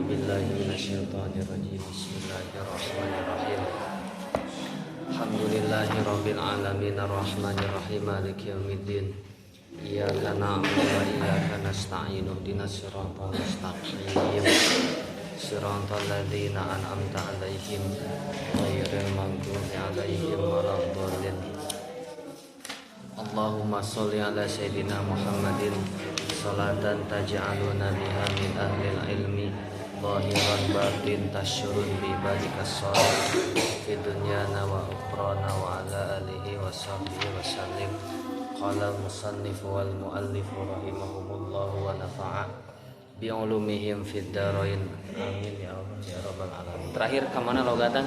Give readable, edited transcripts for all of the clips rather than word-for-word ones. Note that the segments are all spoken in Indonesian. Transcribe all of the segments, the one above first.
billahi minasyaitonir rajim. Bismillahirrahmanirrahim. Alhamdulillahi rabbil alamin arrahmanir rahim maliki yaumiddin. Iyyaka na'budu wa iyyaka nasta'in ihdinas siratal mustaqim. Siratal ladzina an'amta 'alaihim ghairil maghdubi 'alaihim waladdallin. Allahumma sholli ala sayyidina Muhammadin salatan taj'aluna biha min ahlil ilmi zahiran batin tasyurun bi badikas shalih fi dunyana wa ukhrana wa ala alihi wa sahbihi wa sallim. Qala al-musannif wal muallif rahimahumullah wa nafa'a bi ulumihim fid darain. Amin ya Allah ya rabbal alamin. Terakhir ke mana logatan?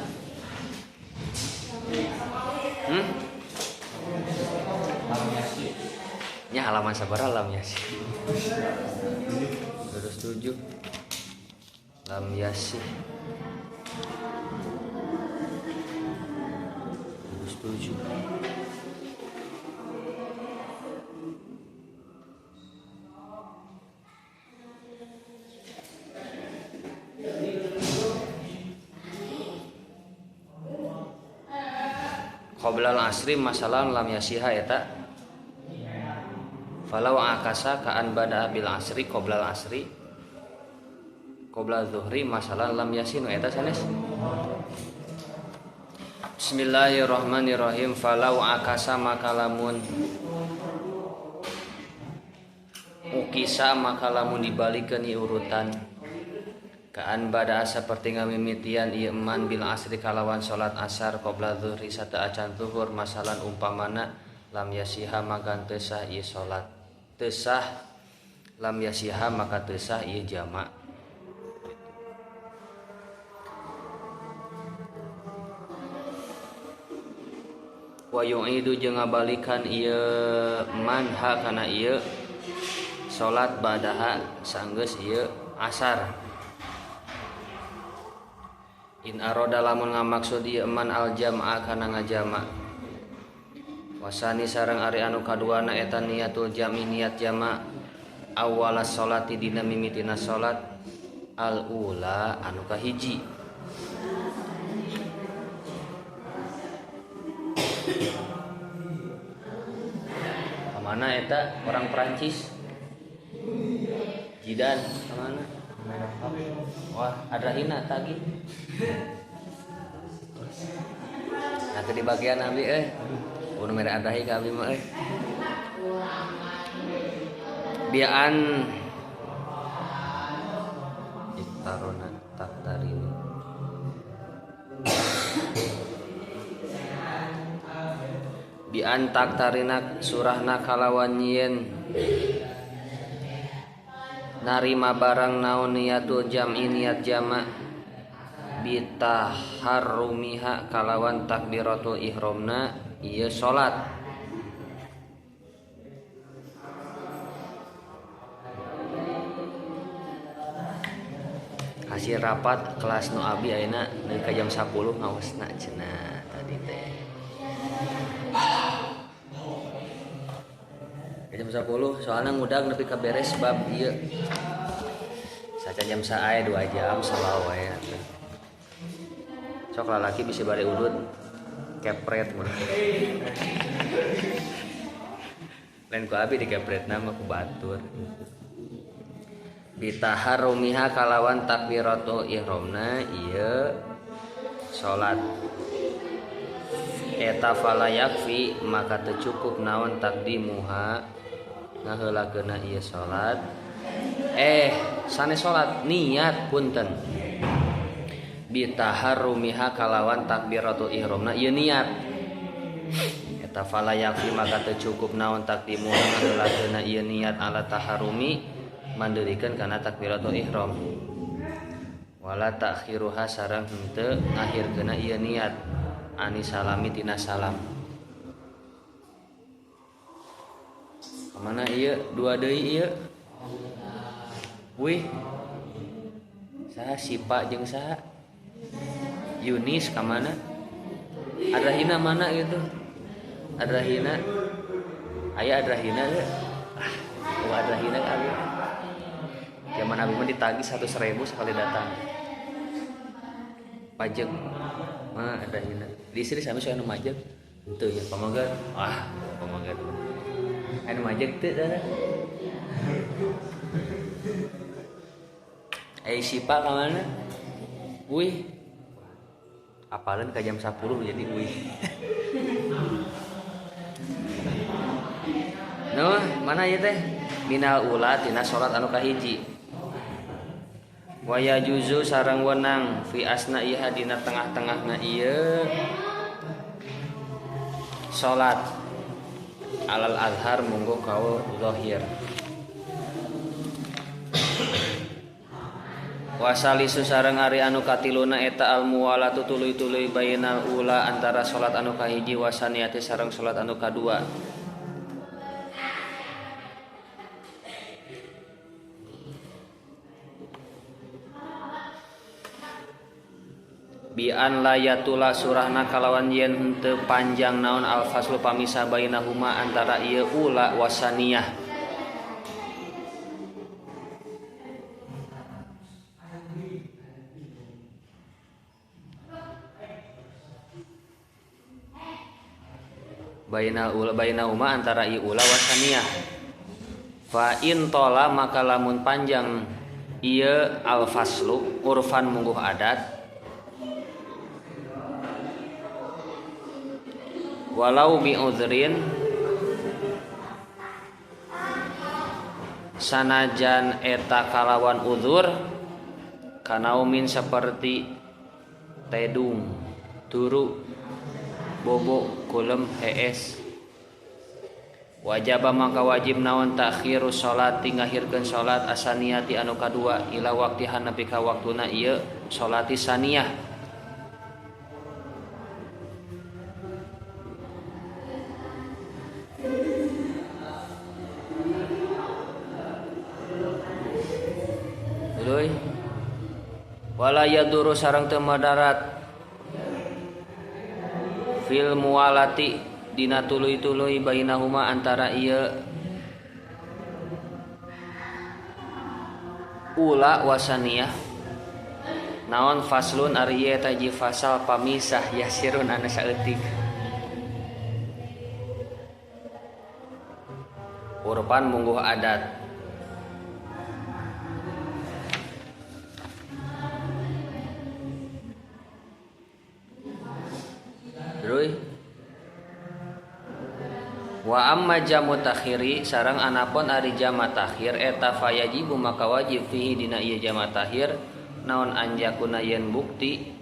Nya halaman sabaraha lam yasih. Terus 7 lam yasih. Terus 7. Qoblal asri masalah lam yasiha eta. Falau akasa ka'an bada bil asri qoblal asri qoblal zuhri masalah lam yasinu eta sanes. Bismillahirrahmanirrahim. Falau akasa makalamun ukisa makalamun dibalikeun ieu urutan ka'an bada saperti ngamimitian ieu eman bil asri kalawan salat asar qoblal zuhri sata acan zuhur masalan umpamana lam yasiha maka teu sah ieu salat. Tesah lam yasiha maka tesah ieu jamak. Wa yu'idu jeung ngabalikan ieu manha kana ieu salat badaha sanggeus ieu asar. In aroda lamun ngamaksud ieu man al jam'a kana ngajama. Wasani sareng ari anu kaduana eta niatul jami niat jama awalas sholati dina mimitina salat al ula anu kahiji. Kamana eta orang Perancis? Jidan kamana? Wah, adrahina tagi. Nah, ke di bagian abi Udah mereka adahi ke abdi mah biaan iktarona taktarini bian taktarina surahna kalawan yen narima barang naon niatul jam'i niat jama bitaharrumiha kalawan takbiratul ihramna ieu salat. Hasil rapat kelas nu abi ayeuna nepi ka jam 10 ngawasna cenah tadi teh. Jam 10 soalna ngudag nepi ka beres bab ieu. Saca jam sae 2 jam salah wae. Sok lalaki bisa bare udud kepret mun. Lain ku abi dikepret nama ku batur. Bitaharrumiha kalawan takbiratul ihramna ieu salat. Eta fala yakfi maka teu cukup naon takdimuha ngaheulakeunna ieu salat. Sanes salat niat punten. Bitaharrumiha kalawan takbiratul ihramna ieu niat. Eta fala yakfi maka teu cukup naon takdimu ngaheulakeunna ieu niat ala taharrumi mandeurikeun kana takbiratul ihram. Wala takhiruha sareng henteu ngakhirkeunna ieu niat ani salami tina salam. Kamana ieu dua deui ieu? Wih. Saha Sipa jeung saha? Yunis kamana? Adrahina mana gitu? Adrahina, ayah adrahina ya? Adrahina kali. Zaman Nabi mah ditagih 100.000 sekali datang. Pajak mah ada hina. Di istri sampai saya majek. Tuh ya pamagar. Pamagar. Anu majek teu dah. Sipa ka mana? Wih. Apalan ka jam 10 jadi wih. Noh, mana ieu teh? Minal ula tina salat anu kahiji. Waya juzu sareng wenang fi asna iha dina tengah-tengahna ieu salat alal azhar munggo kaul zahir. Wasalisu sareng ari anu katiluna eta al muwalatu tuluy-tuluy bainal ula antara salat anu kahiji wasaniyati sareng salat anu kadua. Bi an layatula surahna kalawan yen henteu panjang naon al faslu pamisah bainahuma antara ieu ula wasaniyah. Bainahuma antara ieu ula wasaniyah. Fa in tola maka lamun panjang ieu al faslu urfan mungguh adat walau bi udhrin sanajan eta kalawan udzur kanaumin seperti tedung turu bobo kulem hees wajaba maka wajib naon takhiru salat tingahirkeun salat asaniyati anu kadua ila waqtiha nepi ka waktuna ieu salati saniyah. Wala yaduru sareng teu madarat fil muwalati dina tuluy-tuluy bainahuma antara ieu ula wasaniyah naon faslun ari ieu taji fasal pamisah yasirun anu saeutik urpan mungguh adat. Wa amma jamu takhiri sareng anapun ari jama takhir eta fayajibu maka wajib fihi dina ieu jama takhir naon anjakuna yen bukti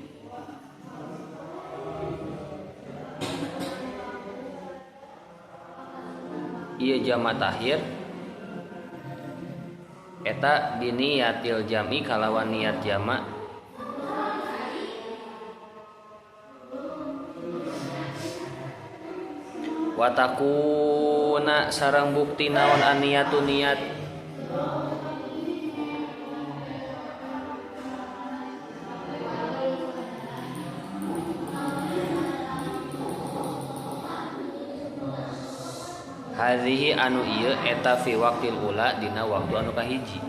ieu jama takhir eta biniyatil jami kalawan niat jama watakuna sarang bukti naon aniyatu niat hadhihi anu ieu eta fi waqtil ula dina waktu anu kahiji.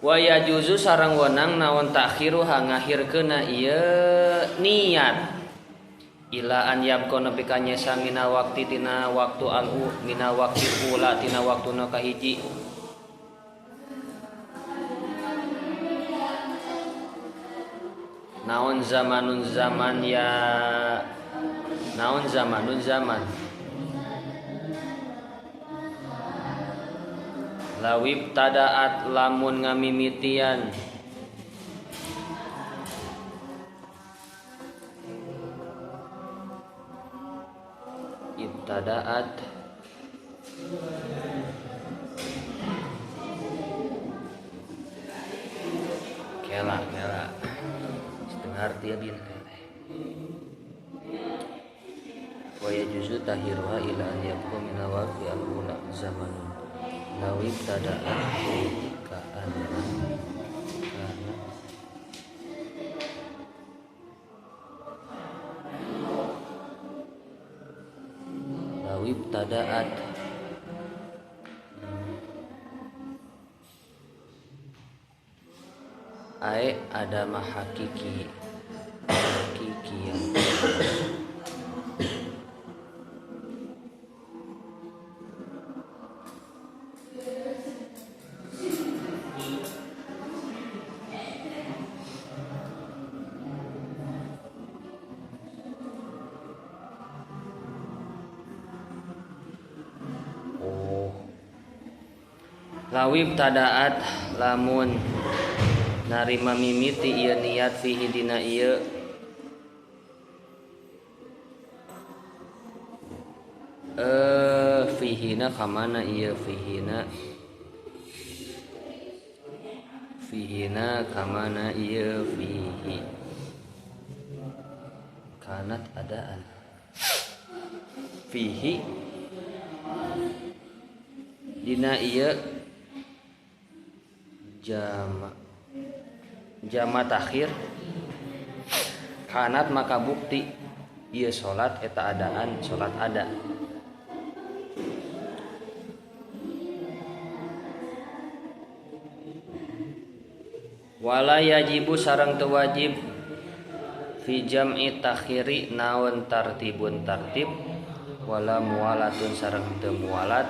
Wa yajuzu sareng wenang naon takhiru ngahirkeuna ieu niat ila an yabqa nepi ka nyesa mina waqti tina waktu al-u mina waqti ula tina waktuna kahiji naon zamanun zaman ya naon zamanun zaman lawib tadaat lamun ngamimitian ibtadaat kela setengah arti bin wa yajuzu tahiruha ila an yakun min waqti al-ula zamanun lawib tada'at ka'anna karena lawib tadaat ada mah hakiki yang lawib tadaat lamun narima mimiti ieu niat fihi dina ieu fihina kamana ieu fihina kamana ieu fihi kanat adaan fihi dina ieu jama takhir kanat maka bukti ieu salat eta adaan salat ada wala yajibu sareng teu wajib fi jam'i takhiri naon tartibun tartib wala muwalatun sareng teu muwalat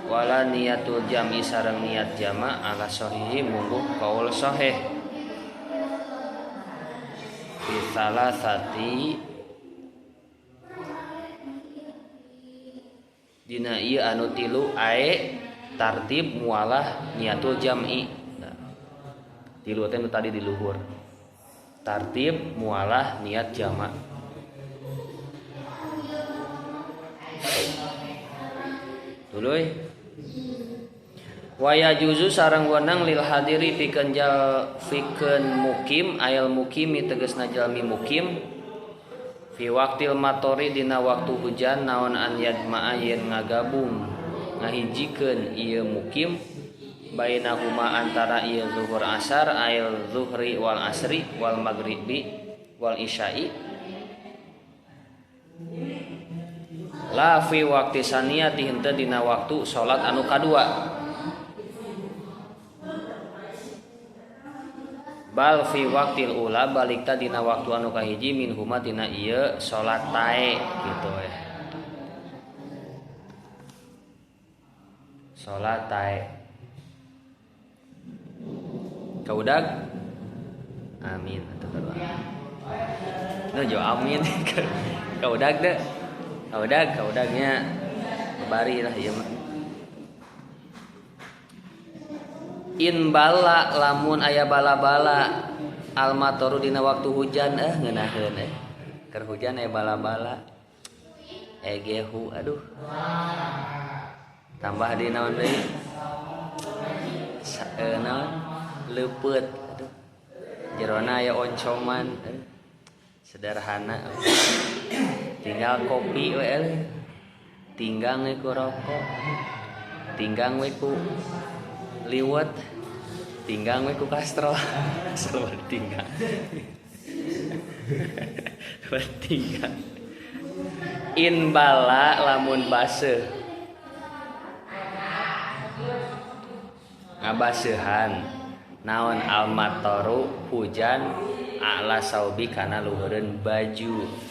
wala niatul jam'i sareng niat jama ala sahihi mungguh qaul sahih fi salasati dina ieu anu tilu ae tartib mualah niatul jam'i tilu teh tadi di luhur tartib mualah niat jama tuluy waya juzu sareng wenang lil hadiri pikeun mukim ayal mukimi tegasna jalmi mukim fi waqtil matori dina waktu hujan naon an yadma'a yen ngagabung ngahijikeun ieu mukim bainahuma antara ieu zuhur asar ayal zuhri wal asri wal maghribi wal isya'i la fi waqti saniyati henteu dina waktu salat anu kadua bal fi waqtil ula balikta dina waktu anu kahiji min huma dina ieu salat tae gitu salat tae kaudag amin atuh kadua nu jo amin kaudag deh kaudagnya bari lah ieu mah in bala lamun aya bala-bala almatoru dina waktu hujan ngeunaheun keur hujan aya bala-bala gehu aduh tambah di naon deui naon leupeut aduh jerona aya oncoman sederhana tinggal kopi we tinggang we ku rokok tinggang we ku liwet tinggang we ku kastrol selalu tinggang tinggang in bala lamun baseuh ngabaseuhan naon almatoru hujan ala saubi kana luhureun baju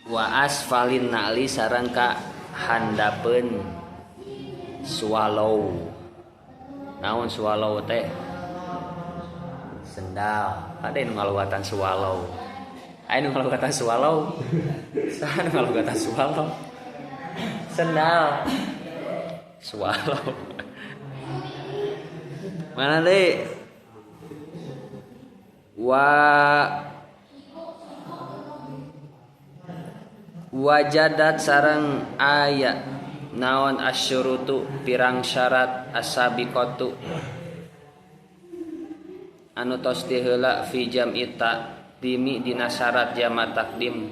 wa asfalin na'li sareng ka handapeun swallow naon swallow teh sendal ada nu ngaluatan swallow aya nu ngaluatan swallow saha nu ngaluatan swallow sendal swallow mana deui wajadat sareng aya naon asyurutu pirang syarat asabiqatu anu tos diheula fi jam'i taqdimi dina syarat jama' takdim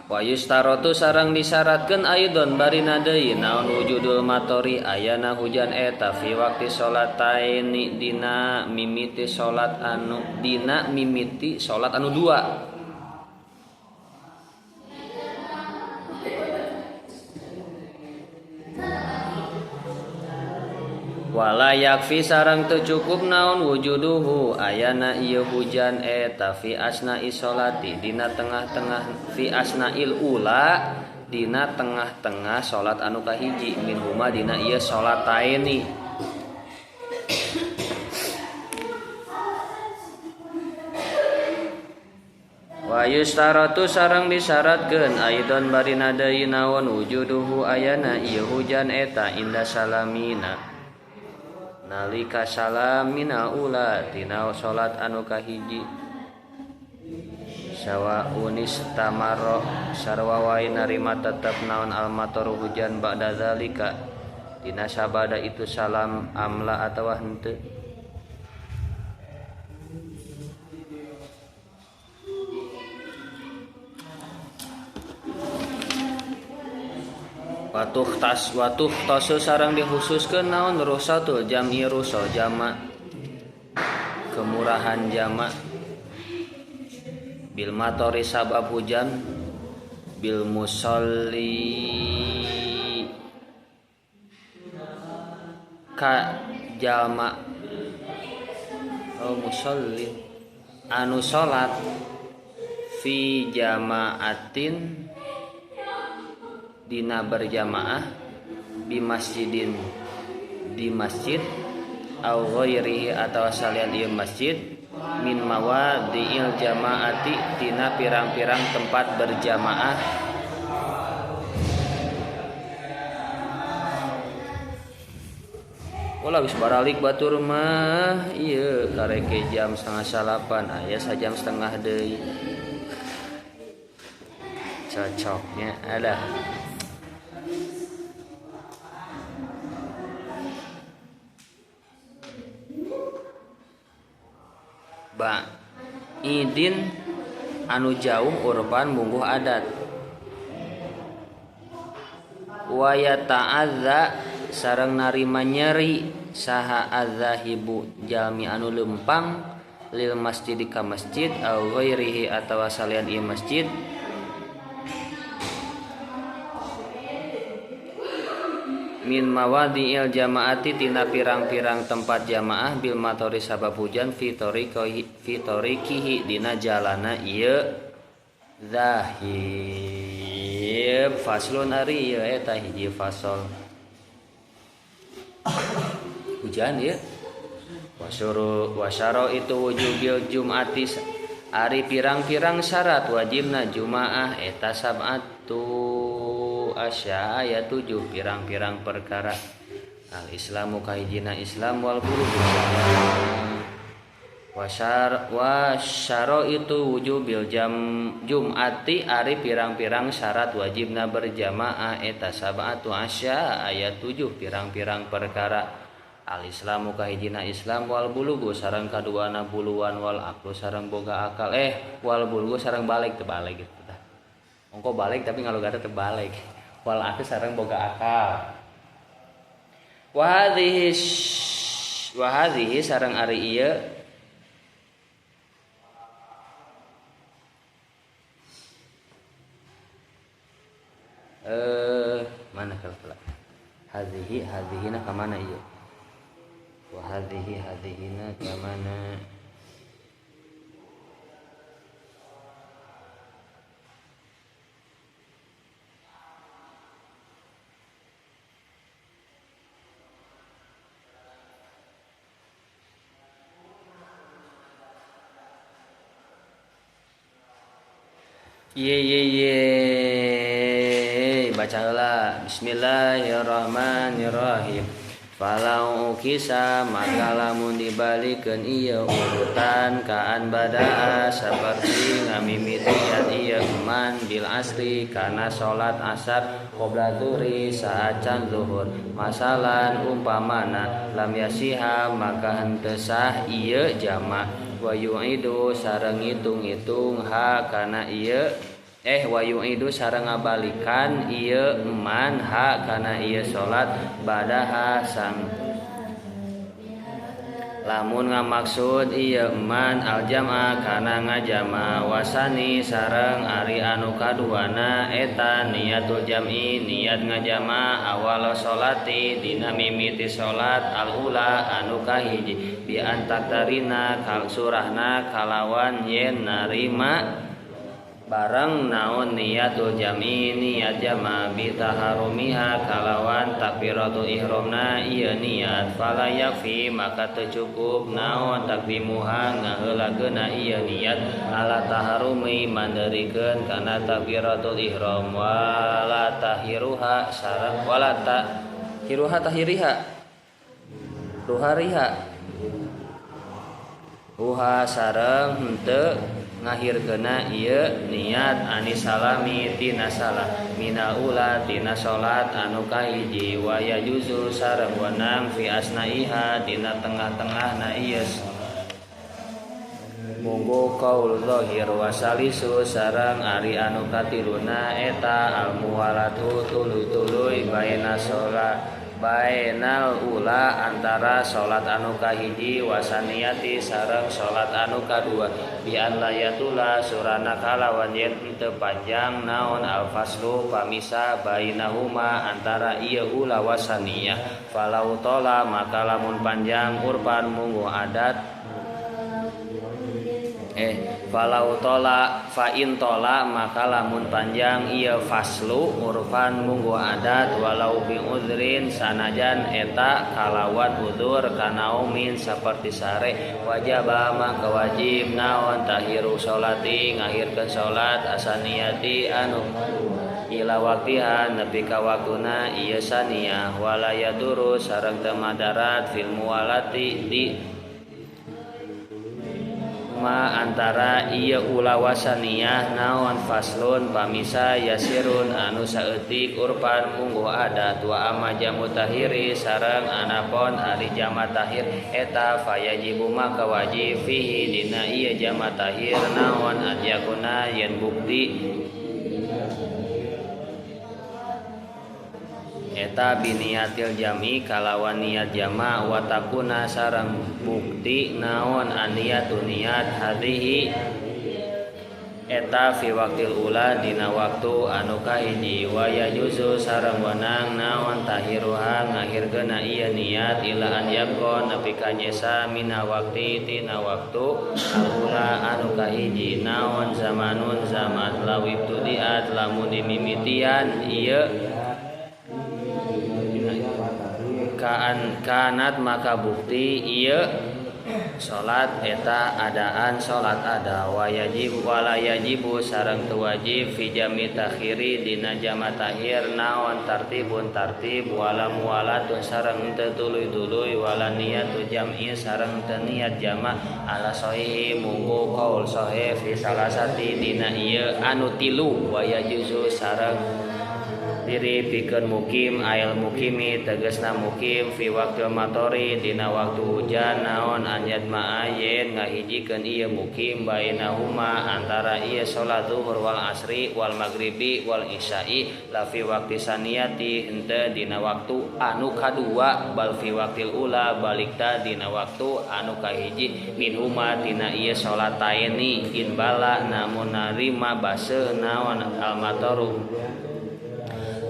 Wa yustaratu sareng disyaratkeun aidon barina deui naon wujudul matori ayana hujan eta fi waqti sholataini dina mimiti salat anu dua. Wala yakfi sareng teu cukup naon wujuduhu ayana ieu hujan eta fi asna'i sholati dina tengah-tengah fi asna'il ula dina tengah-tengah salat anu kahiji min huma dina ieu sholataini. Wa yustaratu sareng disyaratkeun aidon barina deui naon wujuduhu ayana ieu hujan eta inda salamina nalika salamina ula tina salat anu kahiji sawa unistamaro sarwa wae narima tetep naon almator hujan ba'da zalika tina sabada itu salam amla atawa henteu. Watuh tasu sarang dikhususkeun naon rusatul jam'i rusa jama kemurahan jama bil matori sabab hujan bil musolli ka jama musolli anu salat fi jamaatin dina berjamaah di masjidin di masjid au ghairihi atawa salian ieu masjid min mawadi'il jamaati tina pirang-pirang tempat berjamaah ulah geus baralik batur mah ieu kareke jam 7:30 aya sajam setengah deui cocoknya ada. Idin anu jauh urban mungguh adat wa yata'adza sareng narima nyeri saha adzahibu jalmi anu lempang lil masjid ka masjid au ghairihi atawa salian ieu masjid min mawadi'il jamaati tina pirang-pirang tempat jamaah bil matori sabab hujan fi tariqihi dina jalana ieu zahib faslun ari ieu eta hiji fasol hujan ieu wasyara itu wujubil jum'ati ari pirang-pirang syarat wajibna jumaah eta sab'atu asya ayat 7 pirang-pirang perkara al islamu kahijina islam wal bulugh wasyara itu wujubil jum'ati ari pirang-pirang syarat wajibna berjamaah eta sab'atu asya ayat 7 pirang-pirang perkara al islamu kahijina islam wal bulugh sareng kaduana buluan wal aqlu sareng boga akal wal bulugh sareng balik terbalik gitu tah ongko balik tapi ngalogana terbalik wal aku sareng boga akal wa hadhihi sareng ari ieu mana kala hadhihina ka mana ieu wa hadhihina ka mana baca heula bismillahirrahmanirrahim falau kisah maka lamun dibalikeun ieu urutan kaan badaa saperti ngamimitian ieu man bil asri kana salat asar qabla zuhri saat can zuhur masalan umpamana lam yasiha maka henteu sah ieu jama wa yu'idu sareng ngitung-ngitung ha kana ieu wa yu'idu sareng ngabalikan ieu man ha kana ieu salat badaha sang lamun ngamaksud ieu man aljam'a kana ngajama wasani sareng ari anu kaduana eta niatul jam'i niat ngajama awal sholati dina mimiti salat al-ula anu kahiji bi antaktarina kal surahna kalawan yen narima barang naon niatul jam'i niat jama bitaharumiha kalawan takbiratul ihramna ieu niat fala yakfi maka teu cukup naon takdimuha ngaheulageuna ieu niat ala taharumi mandarikeun kana takbiratul ihram wala tahiruha sareng wala tahiruha tahiriha ruhariha uha sareng henteu ngahirkeuna ieu niat anisalami tina salah minal ula tina salat anu kahiji wa yajuzu sareng wenang fi asnaiha dina tengah-tengahna ieu munggu qaul zahir wa salisu sareng ari anu katiluna eta al muwalatu tuluy-tuluy baina salat bainal ula antara salat anu kahiji wasaniyati sareng salat anu kadua bi an layatula surana kalawan yen teu panjang naon al faslu pamisa bainahuma antara ieu ula wasaniyah falau tola maka lamun panjang urpan munggu adat falau tola fa in tola maka lamun panjang ieu faslu urfan munggu adat walau bi udrin sanajan eta kalawan udur kana umin saperti sare wajaba maka wajib naon tahiru sholati ngahirkeun salat asaniyati anu ila waktiha nepi ka waktuna ieu saniyah wala yaduru sareng teu madarat fil muwalati di ma antara ieu ula wasaniyah naon faslun pamisa yasirun anu saeutik urpan munggu adat wa amma jamu tahiri sareng anapon ari jama tahir eta fayajibu maka wajib fihi dina ieu jama tahir naon adyakuna yen bukti eta biniatil jami kalawan niat jama watakuna sareng bukti naon aniatun niat hadhihi eta fi waktil ula dina waktu anu kahiji wa yajuzu sareng wenang naon tahiruha ngahirkeuna ieu niat ila an yaqon nepi ka nyesa mina wakti tina waktu ula anu kahiji naon zamanun zaman lawib tudiat lamun dimimitian ieu kanat maka bukti ieu salat eta adaan salat ada wa yajib wala yajibu sareng teu wajib fi jami takhiri dina jama tahir naon tartibun tartib wala muwalatun sareng teu tuluy-tuluy wala niatu jam'i sareng teu niat jama ala sahih munggu qaul sahih fi salasati dina ieu anu tilu wa yajuzu sareng diri pikeun mukim ail mukimi tegasna mukim fi waqtil matori dina waktu hujan naon anjat ma'ayen ngahijikeun ieu mukim bainahuma antara ieu salat zuhur wal asri wal maghribi wal isya'i la fi waqti saniyati henteu dina waktu anu kadua bal fi waqtil ula balikta dina waktu anu kahiji minhuma dina ieu salataini in bala namun narima base naon al matoru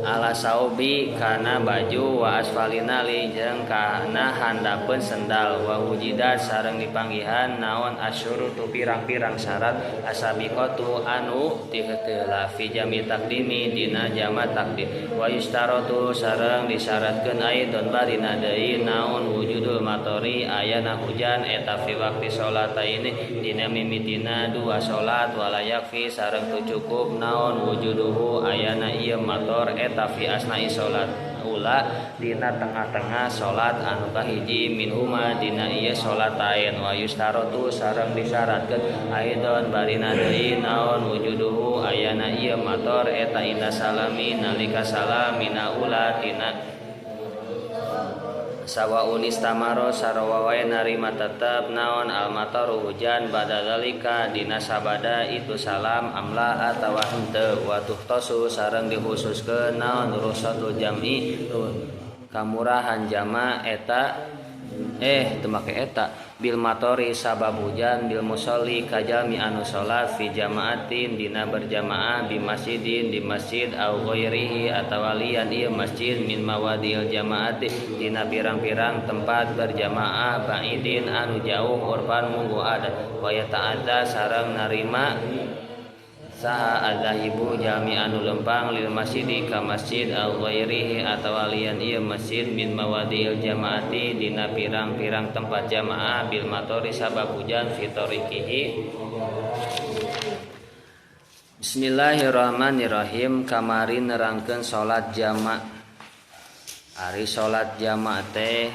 ala saubi kana baju wa asfalina li jeung kana handapeun sendal wa wujidat sareng dipanggihan naon asyurutu pirang-pirang syarat asabiqatu anu tiheula fi jami takdimi dina jama takdim wa yustaratu sareng disyaratkeun aidon barina deui naon wujudul matori ayana hujan eta fi waqti sholataini dina mimitina dua salat wala yakfi sareng teu cukup naon wujuduhu ayana ieu mator tapi asna'i salat ula dina tengah-tengah salat anu kahiji minhuma dina ieu salatain wa yustaratu sareng disyaratkeun aidon barina deui naon wujuduhu ayana ieu mator eta inda salami nalika salam mina ula dina sawaun istamaro sarua wae narima tetep naon al mataru hujan badalika dina sabada itu salam amla atawa henteu wa tuhtasu sareng dikhususkeun naon rusatul jam'i kamurahan jama eta teu make eta bil matori sabab hujan bil musolli kajami anu salat fi jamaatin dina berjamaah bi masjidin di masjid au ghairihi atawa lian ieu masjid min mawadil jamaati dina pirang-pirang tempat berjamaah baidin anu jauh urban munggu adat wa ta'adza sareng narima saha adzahibu jami anu lempang lil masjidi ka masjid au ghairihi atawa lian ieu masjid min mawadil jamaati dina pirang-pirang tempat jamaah bil matori sabab hujan fi tariqihi. Bismillahirrahmanirrahim. Kamari nerangkeun salat jama'. Ari salat jama' teh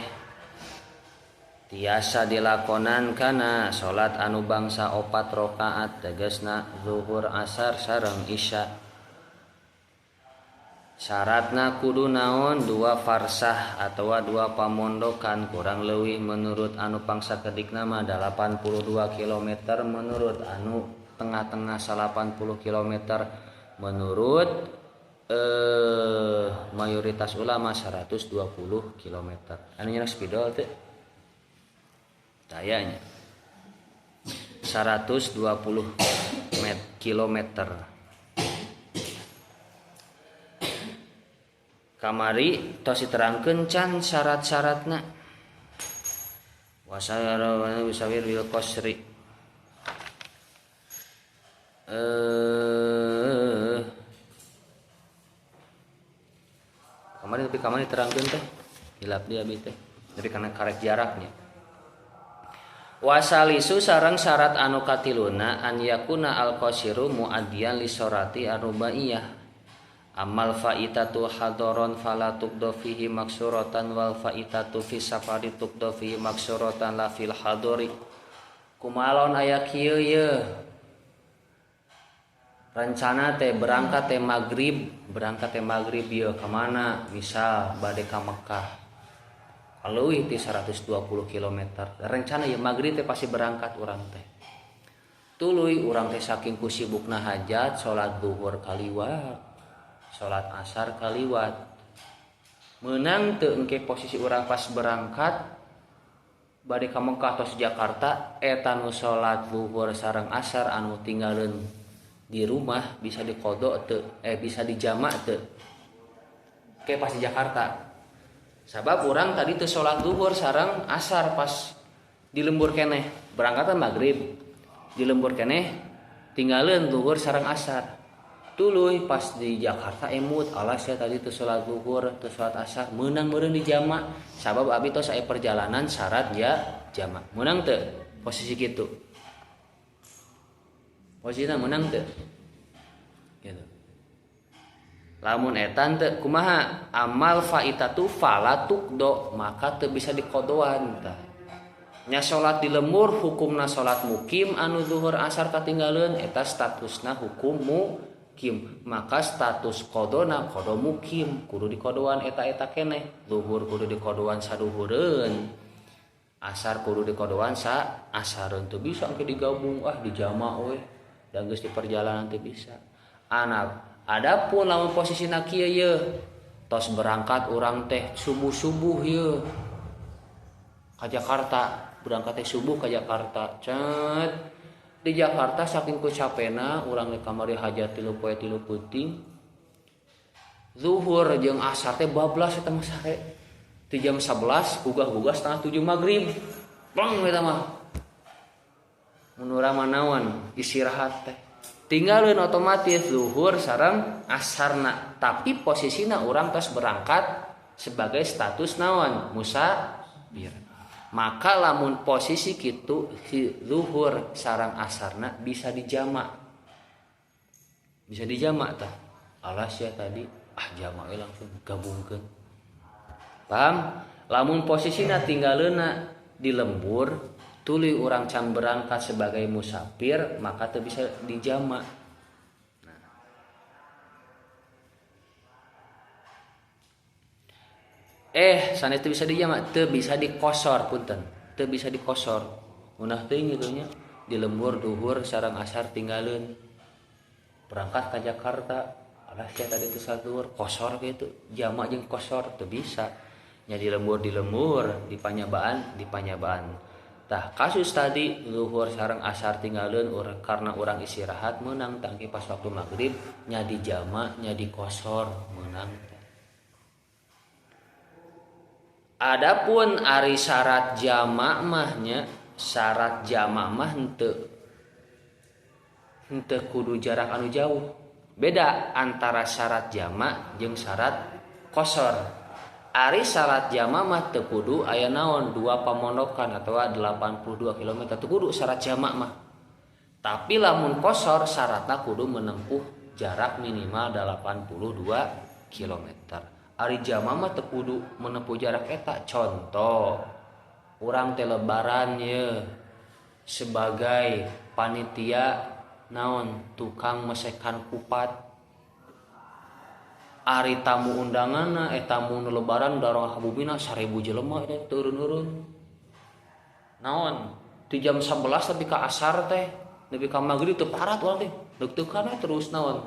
tiasa dilakonan kana salat anu bangsa 4 rakaat tegasna zuhur asar sareng isya. Syaratna kudu naon 2 farsah atawa 2 pamondokan kurang leuwih menurut anu pangsa kedikna mah 82 km menurut anu tengah-tengah 80 km menurut mayoritas ulama 120 km. Anu nya spidol teh tayanya 120 km. Kamari tos diterangkeun can syarat-syaratna. Wasayara wisawir bil qasri. Kamari terangkeun teh hilap dia abi teh. Tapi karena karek jaraknya. Wasalisu sareng syarat anu katiluna an yakuna al-qasiru muaddiyan li syorati ar-rubaiyah. Amal faitatu hadaron fala tuqda fihi maksuratan wal faitatu fi safari tuqda fihi maksuratan la fil hadori. Kumalon aya kieu ye. Rencana teh berangkat teh maghrib ye ka mana? Misal bade ka Mekah. Aleuwih ti 120 km. Rencana ya maghrib teh pasti berangkat urang teh. Tuluy urang teh saking kusibukna hajat, salat zuhur kaliwat, salat asar kaliwat. Meunang teu engke posisi urang pas berangkat bade ka Mekah tos Jakarta eta nu salat zuhur sareng asar anu tinggalin di rumah bisa diqodho teu bisa dijamak teu. Ke pas di Jakarta. Sabab orang tadi teu salat zuhur sareng asar pas di lembur keneh berangkatan maghrib di lembur keneh tinggalin zuhur sareng asar tuluy pas di Jakarta emut alas ya tadi teu salat zuhur teu salat asar meunang meureun di jamak sabab abi tos aya perjalanan syarat ya jamak meunang teu posisi kitu posisina meunang teu gitu. Lamun etan teu kumaha amal faitatu fala tuqdo maka teu bisa dikodoan tah. Nya salat di lembur hukumna salat mukim anu zuhur asar katinggalieun eta statusna hukum mukim. Maka status qodona qodo mukim kudu dikodoan eta keneh. Zuhur kudu dikodoan saduhureun. Asar kudu dikodoan sa asareun teu bisa engke digabung dijama we. Da geus di perjalanan teu bisa. Adapun lamun posisina kieu ye tos berangkat urang teh subuh-subuh ye ka Jakarta berangkat teh subuh ka Jakarta cet di Jakarta saking kucapena urang di kamari hajat 3 poe 3 peuting zuhur jeung asar teh bablas eta mah sare ti jam 11 gugah-gugah setengah 7 maghrib bang eta mah mun urang manaon istirahat teh tinggalin otomatis zuhur sareng asarna tapi posisina orang tos berangkat sebagai status naon musafir maka lamun posisi kitu si zuhur sareng asarna bisa dijamak tah alas ya tadi jamak langsung gabungkeun paham lamun posisina tinggalina di lembur tuluy urang can berangkat sebagai musafir maka teu bisa dijamak. Sanes teu bisa dijamak, teu bisa dikosor punten. Teu bisa dikosor. Munah teuing kitu nya. Di lembur duhur sareng asar tinggalin. Berangkat ke Jakarta, alah sia tadi teu saluhur kosor kitu. Jamak jeung kosor teu bisa. Nya di lembur, di panyabaan. Tah kasus tadi duhur sareng asar tinggalin karena orang istirahat meunang tangki pas waktu maghrib nya dijamak nya dikosor meunang. Adapun ari syarat jamak mahnya, syarat jamak mah henteu kudu jarak anu jauh. Beda antara syarat jamak jeung syarat kosor. Ari syarat jamak mah teu kudu aya naon 2 pamondokan atawa 82 km teu kudu syarat jamak mah. Tapi lamun kosor syaratna kudu menempuh jarak minimal 82 km. Ari jamak mah teu kudu menempuh jarak eta. Contoh, urang teh lebaran ye sebagai panitia naon tukang mesekan kupat. Ari tamu undanganna tamu nu lebaran darah habubina 1000 jelema teh turun-urun. Naon? Ti jam 11 tapi ka asar teh, nepi ka magrib teu parat urang teh. Deg-degan terus naon?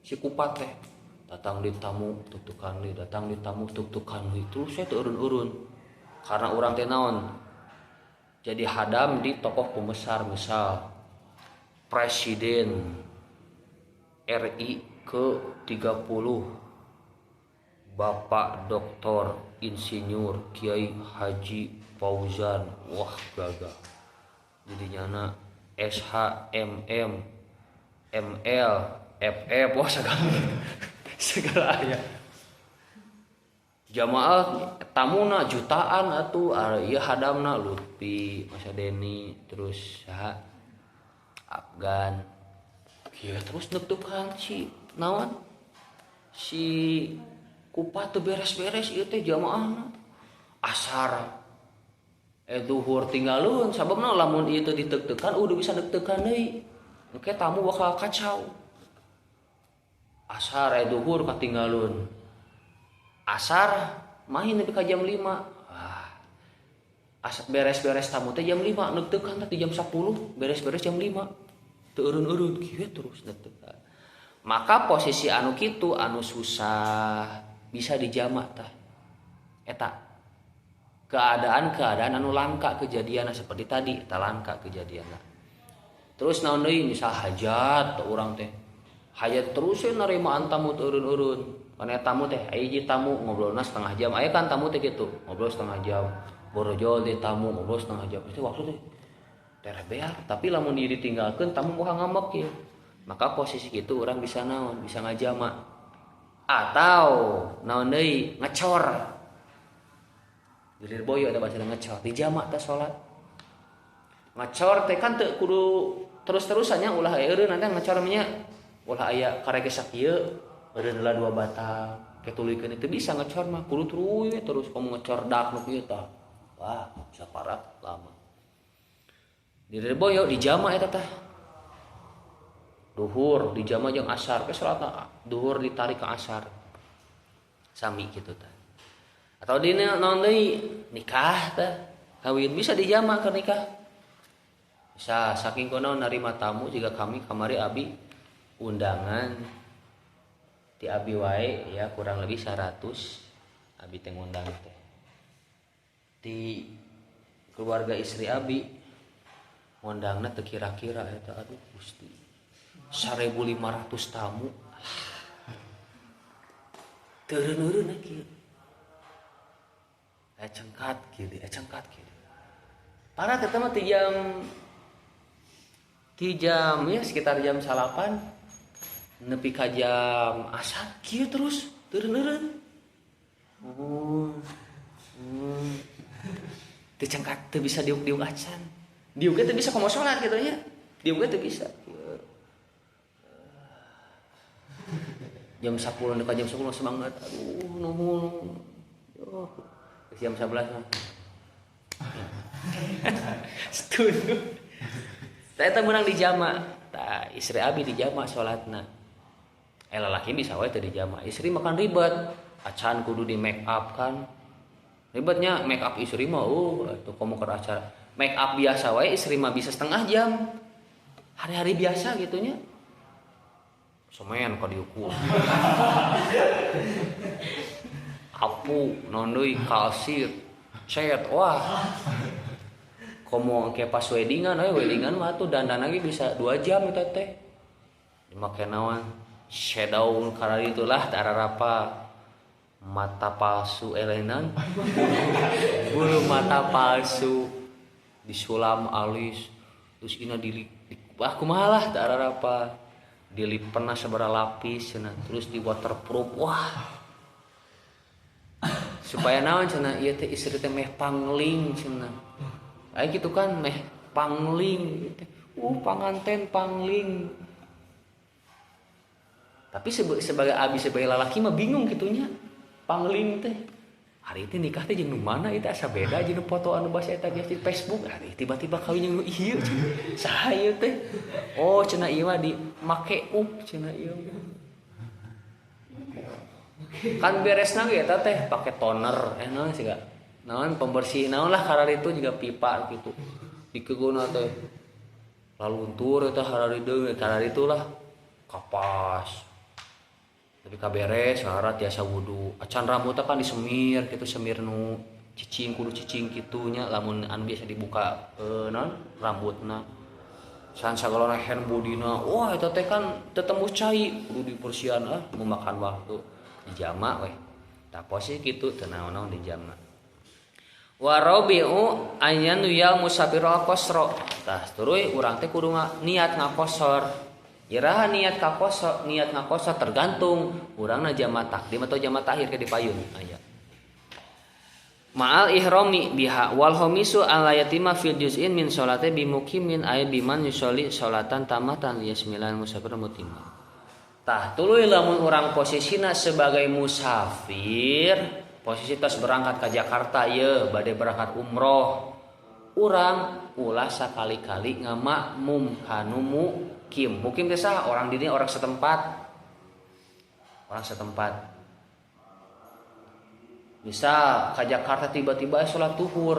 Si kupat teh. Datang di tamu tuk-tukan deui, datang di tamu tuk-tukan deui, terus saya turun-urun. Karena urang teh naon? Jadi hadam di tokoh pembesar, misal Presiden RI ke-30 Bapak Dr. Insinyur Kiai Haji Fauzan. Wah gagah. Jadi nyana SHMM ML FF wah segala aya. Jamaah tamuna jutaan atuh, ieu hadamna Lutfi, Mas Deni, terus saha Afgan. Kieu terus deg-degan si naon? Si kupat teu beres-beres ieu teh jamaahna. Asar duhur tinggalun sababna lamun ieu teu diteg-tegan udah bisa deg-degan deui. Engke tamu bakal kacau. Asar duhur katinggalun. Asar main nepi ka jam 5. Asar beres-beres tamu teh jam 5, deg-degan teh jam 10, beres-beres jam 5. Teu eureun-eureun kieu terus deg-degan. Maka posisi anu kitu anu susah bisa dijamak tah. Eta keadaan anu langka kejadianna seperti tadi, eta langka kejadianna. Terus naon deui misal hajat urang teh. Hajat terus narimaan tamu teu eureun-eureun. Kana tamu teh aya hiji tamu ngobrolna setengah jam. Aya kan tamu teh kitu, ngobrol setengah jam. Borojol di tamu ngobrol setengah jam. Itu waktu teh terebeak, tapi lamun diri tinggalkeun tamu moal ngambek kieu. Maka posisi kitu urang bisa naon? Bisa ngajamak. Atau naon deui? Ngecor. Gilir boyo ada bahasa ngecor. Dijamak teh salat. Ngecor teh kan teu kudu terus-terusan nya ulah eureun nanti ngecor nya ulah aya karege sakieu eureun heula 2 batang. Ketulikeun itu bisa ngecor mah kudu terus kamu ngecor dak nu kieu tah. Wah, bisa parah lama. Gilir boyo dijamak eta tah. Duhur dijamak jeung asar ke salatna duhur ditarik ke asar. Sami kitu tah. Atau dina naon deui nikah teh kawin bisa dijamak ke nikah. Bisa saking kunaon narima tamu jika kami kamari abi undangan ti abi wae ya kurang lebih 100 abi teh ngundang teh. Di keluarga istri abi ngundangna teu kira-kira eta aduh Gusti 1500 tamu. Teu eureun kieu. Cengkat kieu. Para teh mah ti jam ya sekitar jam 8 nepi ka jam asar kieu terus teureun-eureun. Teu cengkat teu bisa diuk-diuk acan. Diuk teh bisa komo salat kitu nya. Diuk teh bisa. Jam 10 nepi jam 10 semangat. Aduh nuhun. Jam 11 mah. Setuju. Saya teh meunang dijamak. Tah istri abi dijamak salatna. Lalaki bisa wae teu dijamak. Istri makan ribet. Acan kudu di make up kan. Ribetnya make up istri mah tuh kamu ke acara make up biasa wae istri mah bisa setengah jam. Hari-hari biasa gitunya. Semen ka diukur. Apu naon deui kalsir. Cet wah. Komo ke pas weddingan mah tuh dandan lagi bisa 2 jam eta teh. Dimake naon? Shadow karena itulah tararapa mata palsu elenan bulu mata palsu disulam alis terus ina aku malah tararapa dilip pernah seberapa lapis cenah terus di waterproof wah supaya naon cenah ieu teh istri teh meh pangling cenah aya gitu kan meh pangling panganten pangling. Tapi sebagai abi sebagai lalaki mah bingung gitunya. Pangling teh. Hari itu nikah teh jeung nu mana eta asa beda jeung foto anu basa eta di Facebook. Hari tiba-tiba kawin jeung nu ieu. Saha ieu teh? Oh, cenah ieu mah di make cenah ieu. Kan beresna ge eta teh pake toner, naon sih ga? Naon pembersih naon lah karena itu juga pipa gitu. Dikeuguna teh. Laluntur eta harari deui karena itulah kapas. Tapi kaberes ngaran tiasa wudu. Acan rambutnya kan disemir gitu semir nu cicing kudu cicing kitunya lamun anu biasa dibuka non rambutna. San sagala hand bodina. Wah eta teh kan teu tembus cai kudu dipersian memakan waktu dijama we. Tah posisi kitu teu naon-naon dijama. Wa rabi'u ayyan yal musafir al-qasra. Tah tuluy urang teh kudu niat ngakosor. Iraha niat ngakosor tergantung urangna jama takdim atau jama takhir ke dipayun aya. Ma'al ihrami biha wal khamisu al yatima fil juz'in min salati bi muqimin ay biman yusolli salatan tamatan yasmilan musafir mutimma. Tah tuluy lamun urang posisina sebagai musafir, posisi tos berangkat ke Jakarta ye bade berangkat umroh. Urang ulah sakali-kali ngamakmum kanu mukim teh saha orang di dieu orang setempat. Misal ke Jakarta tiba-tiba salat zuhur.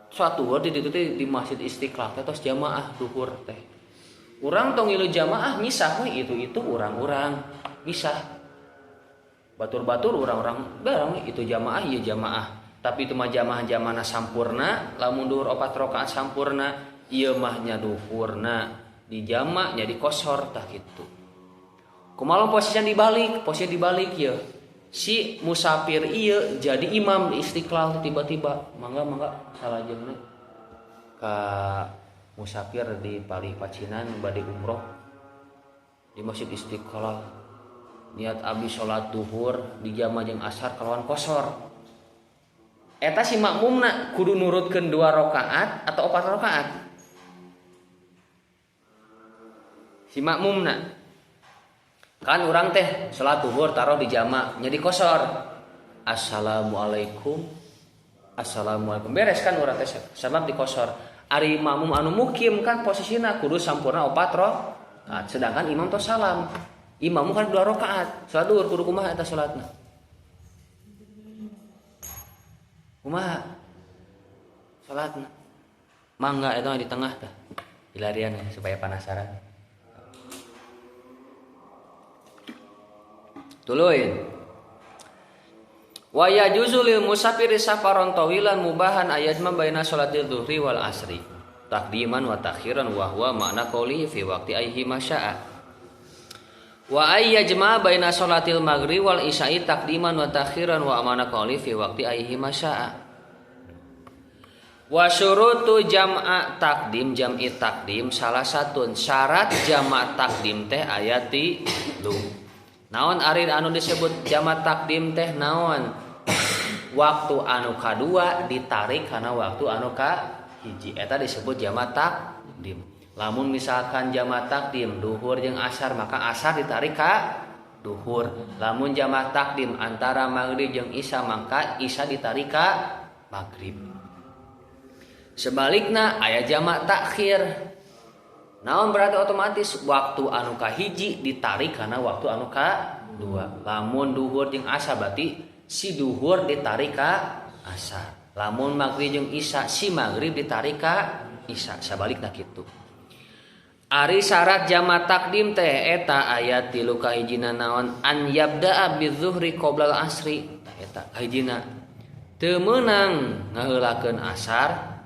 Salat zuhur di ditu teh di Masjid Istiqlal teh tos jamaah zuhur teh. Urang tong ngilu jamaah misah we itu urang-urang misah. Batur-batur urang-urang bareng itu jamaah ieu jamaah. Tapi itu mah jamaah-jamaah sampurna, lamun duhur 4 rakaat sampurna, ieu mah nya duhurna di jama nya di kosor tah kitu. Kumaha posisi dibalik ya. Si musafir ieu jadi imam di Istiqlal tiba-tiba, mangga salajengna ka musafir di Pali Pacinan bade umroh di Masjid Istiqlal. Niat abdi salat duhur di jama jeung asar kalawan kosor. Eta si makmumna kudu nurutkeun 2 rakaat atau 4 rakaat. Si makmumna kan urang teh salat zuhur taruh di jama nya di kosor. Assalamualaikum beres kan urang teh sabab di kosor. Ari makmum anu mukim kan posisina kudu sampurna 4 rakaat sedangkan imam tos salam. Imam kan 2 rakaat. Salat zuhur kudu kumaha eta salatna? Kumaha salatna? Mangga eta di tengah tah. Hilarian supaya penasaran. Tuluin. Wa yajuzu lil musafiri safaron tawilan mubahan ayatma baina sholatil dhuhri wal asri. Taqdiman wa takhiran wa huwa makna qoulihi fi waqti ayhi masya'a. Wa ayyajma baina sholatil maghrib wal isya'i taqdiman wa takhiran wa amana qawli fi waqti ayhi masya'a. Wa syurutu jam'a jam'i takdim salah satu syarat jama' takdim teh ayati lu. Naon ari anu disebut jama' takdim teh naon? Waktu anu kadua ditarik kana waktu anu ka hiji eta disebut jama' takdim. Lamun misalkan jama' takdim duhur jeung asar maka asar ditarik ka duhur. Lamun jama' takdim antara maghrib jeung isya maka isya ditarik ka maghrib. Sebalikna aya jama' takhir. Naon berarti otomatis waktu anu ka hiji ditarik kana waktu anu ka dua. Lamun duhur jeung asar berarti si duhur ditarik ka asar. Lamun maghrib jeung isya si maghrib ditarik ka isya sabalikna kitu. Ari syarat jama takdim teh eta ayat 3 kahijina naon an yabda'a bizuhri qoblal asri eta kahijina teu meunang ngaheulakeun asar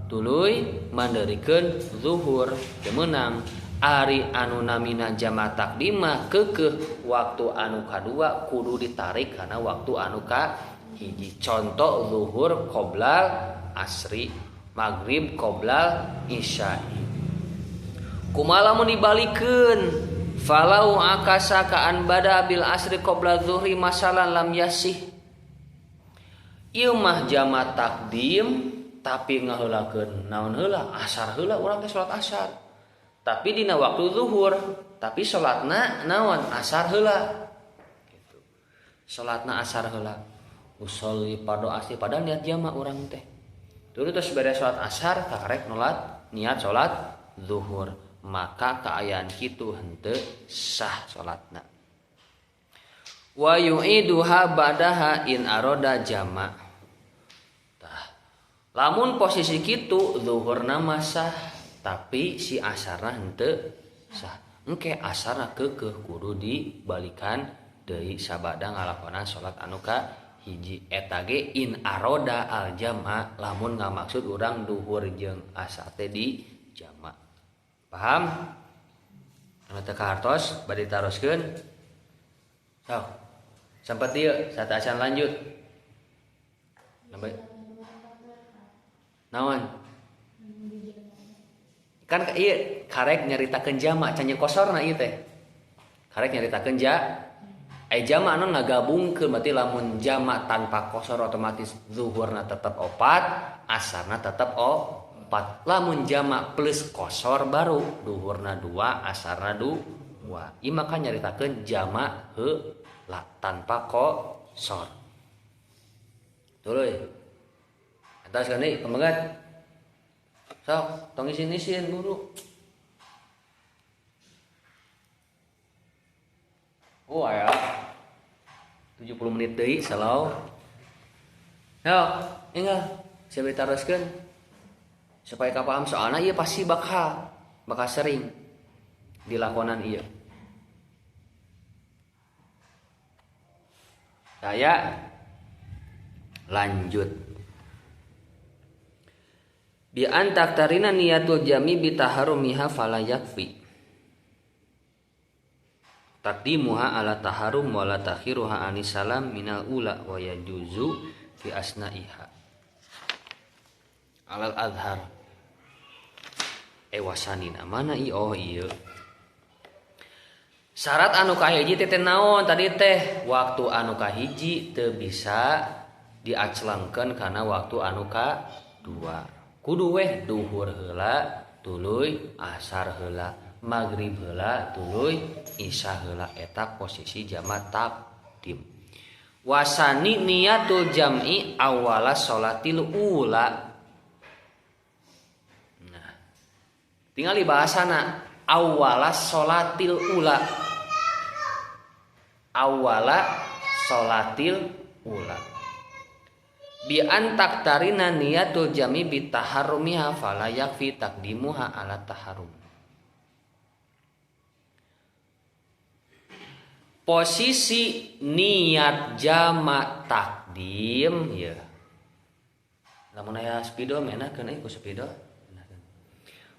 tuluy mandeurikeun zuhur teu meunang. Ari anu namina jama takdim mah keukeuh waktu anu kadua kudu ditarik kana waktu anu kahiji. Contoh zuhur qoblal asri, maghrib qoblal isya. Kumaha lamun dibalikeun falau akasa ka an bada bil asri qabla zuhri masalan lam yasih. Ieu mah jama takdim tapi ngaheulakeun naon heula asar heula urang teh salat asar. Tapi dina waktu zuhur tapi salatna naon asar heula. Gitu. Salatna asar heula. Usolli fardhu asri padahal niat jama urang teh. Dulu terus beres salat asar karek nolat niat salat zuhur. Maka keayaan kitu henteu sah salatna. Wa yu'iduha ba'daha in aroda jama'. Tah. Lamun posisi kitu zuhurna mah sah, tapi si asarna henteu sah. Engke asarna keukeuh kudu dibalikan deui sabada ngalakonan salat anu kahiji eta ge in aroda al jama' lamun ngamaksud urang duhur jeung asar teh di jama'. Paham? Anu teu kahartos bade taroskeun. Sok. Sampai dieu satacan lanjut. Sampai naon? Kan ieu karek nyaritakeun jama' can jeung kosorna ieu teh. Karek nyaritakeun jama' anu ngagabungkeun berarti lamun jama' tanpa kosor otomatis zuhurna tetep 4, asarna tetep 4. Lamun jama' plus kosor baru duhurna 2 asarna 2. Ieu maka nyaritakeun jama' heula tanpa kosor. Tuluy. Eta sakeuneui pembegat. Sok tong isin-isin guru. Oh aya 70 menit deui salau. Sok, ingat saya taroskeun. Supaya kapaham soalna ieu pasti bakal sering dilakonan ieu. Saya lanjut. Bi antaktarina niyatul jami bi taharumiha fala yakfi. Taqdimuha ala taharum wala takhiruha anisalam minal ula wa yajuzu fi asnaiha. Alal azhar wasanina mana ieu syarat anu kahiji teh naon tadi teh waktu anu kahiji teu bisa diaclangkeun kana waktu anu kadua kudu weh duhur heula tuluy asar heula maghrib heula tuluy isya heula eta posisi jama takdim. Wasani niyatul jam'i awala sholatil ula. Tinggal di bahasana awala sholatil ula. Awala sholatil ula. Bi antaktarina niyatul jami bi taharrumiha fala yakfi taqdimuha ala taharrum. Posisi niat jama takdim ya. Lamun aya spido menakeun ku spido.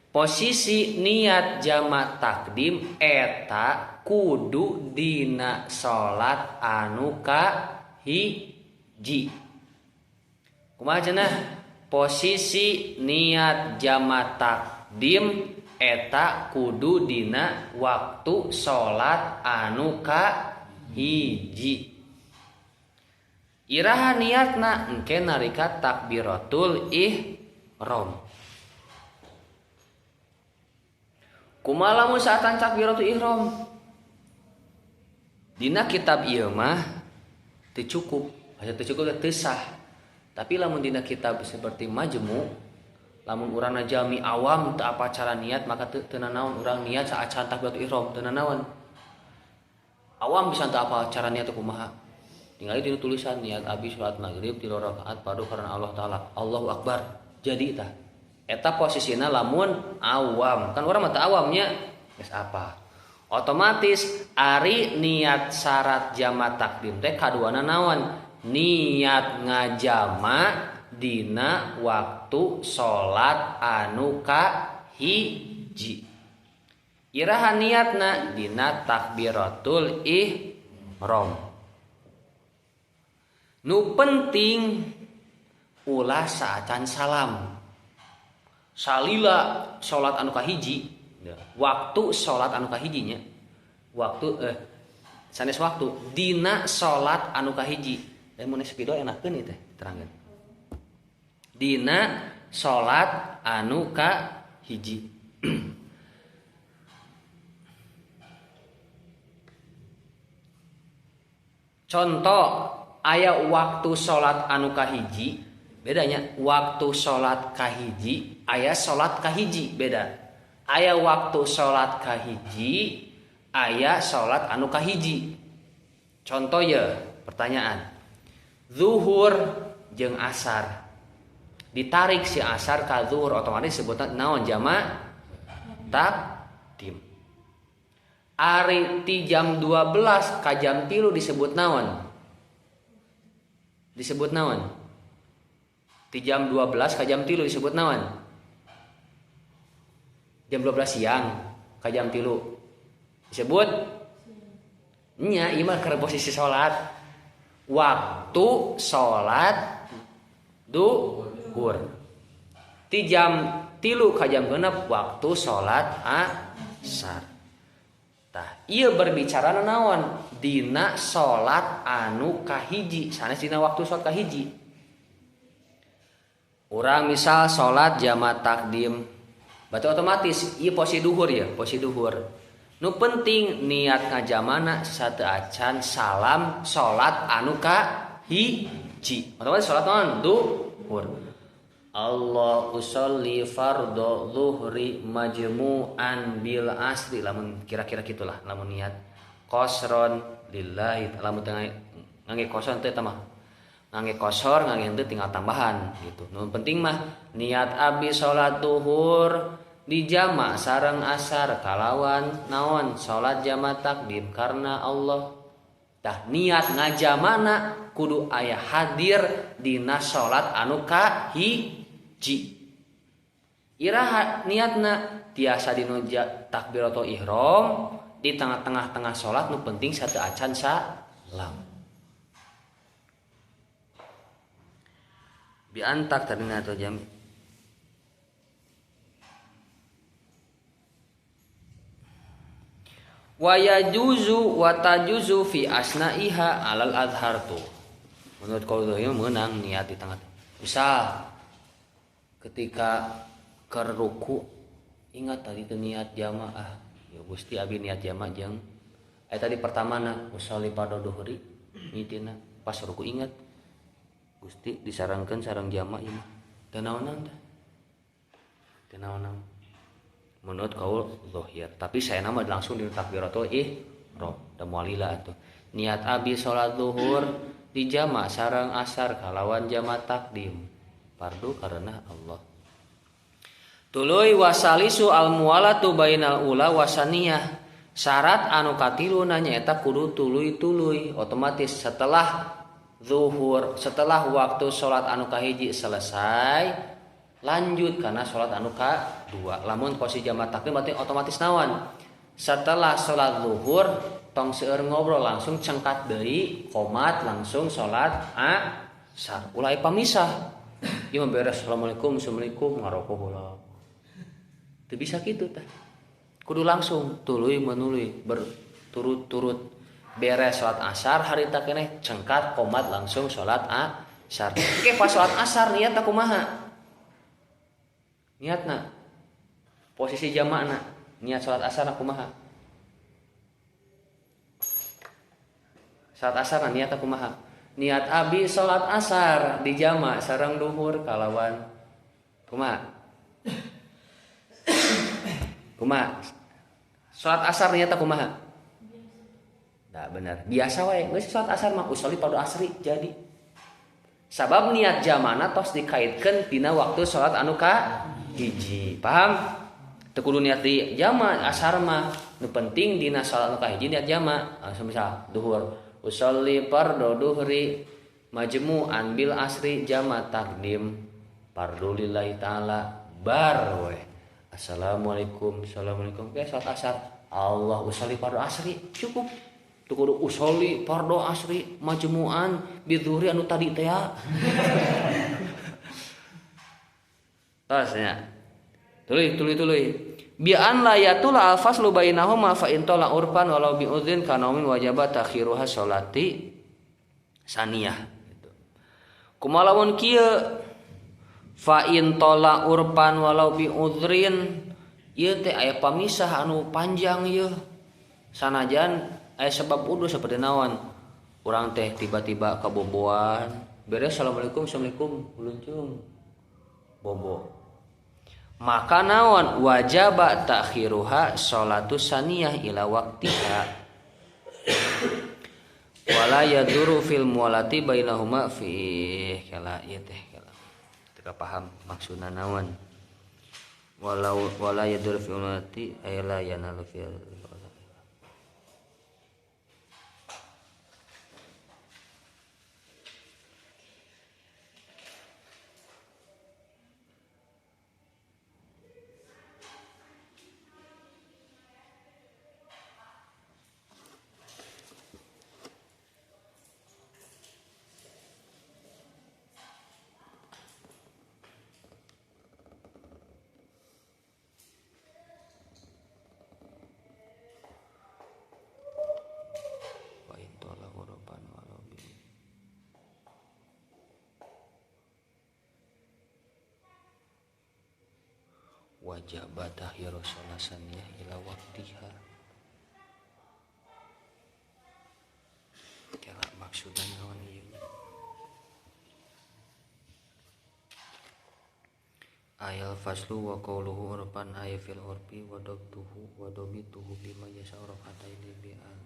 Posisi niat jama takdim eta kudu dina salat anu kahiji. Kumaha cenah? Posisi niat jama takdim eta kudu dina waktu salat anu kahiji. Iraha niatna engke narika takbiratul ihram. Kumaha lamun saatan takbiratul ihram? Dina kitab ieu mah teu cukup, aya teu cukup teu sah. Tapi lamun dina kitab seperti Majmu, lamun urang jami awam teu apa cara niat maka teu nanaon urang niat saat takbiratul ihram teu nanaon. Awam bisa teu apa cara niat kumaha. tinggal di tulisan niat abi salat maghrib 3 rakaat padu karena Allah taala. Allahu akbar. Jadi tah eta posisina lamun awam. Kan urang mah teu awamnya geus apa. Otomatis ari niat syarat jama takdim teh kaduana naon? Niat ngajama dina waktu salat anu kahiji. Iraha niatna dina takbiratul ihram. Nu penting ulah saacan salam. Salila salat anu kahiji, waktu salat anu kahijinya. Waktu sanes waktu dina salat anu kahiji. Mun sepido enakeun ieu teh terangkeun. Dina salat anu kahiji. Contoh aya waktu salat anu kahiji, bedanya waktu salat kahiji, aya salat kahiji beda. Aya waktu salat kahiji, aya salat anu kahiji. Contoh ya, pertanyaan. Zuhur jeung asar. Ditarik si asar ka zuhur otomatis sebutna naon jama takdim. Ari ti jam 12 ka jam 3 disebut naon? Disebut naon? Ti jam 12 ka jam 3 disebut naon? Jam 12 siang ka jam 3 disebut nya ieu mah keur posisi salat. Waktu salat duhur. Ti jam 3 ka jam 6 waktu salat asar. Ia berbicara naon dina salat anu kahiji, sanes dina waktu salat kahiji. Urang misal salat jama takdim, berarti otomatis ieu posisi duhur ya, posisi duhur. Nu penting niat ngajamana sateu acan salam salat anu kahiji. Otomatis salat naon? Duhur. Allah usolli fardhu zuhri majmu'an bil asri, lamun kira-kira gitulah, lamun niat qasron lillahi, lamun ngangge qasron teh mah ngangge qasor ngangge teu tinggal tambahan gitu. Nu penting mah niat abi salat duhur dijama sareng asar kalawan naon salat jama takdim karena Allah. Tah niat ngajamana kudu aya hadir dina salat anu kahiji. Iraha niatna tiasa dinu takbiratul ihram di tengah-tengah salat nu penting sateu acan salam. Bi antak tadina atau jam wa yajuzu wa tajuzu fi asnaiha alal azhar tu. Menurut qaul ieu meunang niat di tengah. Misal ketika keur ruku ingat tadi teu niat jamaah. Ya Gusti abi niat jamaah jeung tadi pertamana usolli pada duhri nitina pas ruku ingat Gusti disarankeun sareng jamaah ieu mah. Teu naonan teh. Teu naonan. Menurut kaul zahir, tapi saya nama langsung di takbiratul ihram da mualila atuh. Niat abi salat zuhur di jama sareng asar kalawan jama takdim fardu karena Allah. Tuluy wasalisu al muwalatu bainal ula wasaniyah. Syarat anu katiluna nyaeta kudu tuluy-tuluy, otomatis setelah zuhur, setelah waktu salat anu kahiji selesai lanjut karena salat anu kadua. Lamun posisi jama takdim berarti otomatis naon? Setelah salat zuhur tong seueur ngobrol langsung cengkat deui qomat langsung salat asar. Ulah pamisah. Ieu mah beres assalamualaikum ngaroko heula. Teu bisa kitu teh. Kudu langsung tuluy menuluy berturut-turut. Beres salat asar harita keneh cengkat qomat langsung salat asar. Oke pas salat asar niatna kumaha? Niatna posisi jamaahna niat salat asar kumaha? Salat asar niat kumaha? Niat abi salat asar di jama sareng duhur kalawan kumaha? Kumaha? Salat asar niat kumaha? Nah, bener. Biasa wae geus salat asar mah usolli pada asri jadi. Sabab niat jamana tos dikaitkeun tina waktu salat anu ka hiji. Paham? Teu kudu niat di jama asar mah. Nu penting dina salat anu ka hiji niat jama. Misal duhur usolli fardhu duhri majmu'an bil asri jama takdim fardu lillahi taala bar we. Assalamualaikum. Kayak salat asar. Allah usolli fardhu asri cukup. Teu kudu usolli fardhu asri majmu'an bidzuhri anu tadi teh ya. Tasnya. Tuluy. Bi an la yatul al-faslu bainahuma fa in tala urfan walau bi udzin kana min wajibat takhiruha sholati saniyah gitu. Kumaha lamun kieu fa in tala urfan walau bi udzrin ieu teh aya pamisah anu panjang ieu. Sanajan aya sebab uduh seperti naon urang teh tiba-tiba kaboboan beres assalamualaikum luncung bobo maka naon wajaba takhiruha sholatus saniyah ila waqtiha wala yaduru fil mualati bainahuma fi kala ieu teh kala teu paham maksudna naon wala yaduru fil mualati ayla yanalu fil wajib tahhiru sholasaniyah ila waqtiha. Kala maksudna naon ieu? Ayal faslu wa qawluhu urfan ay fil urfi wa dabtuhu wa dabituhu bima yasa'u rafataini bi'an.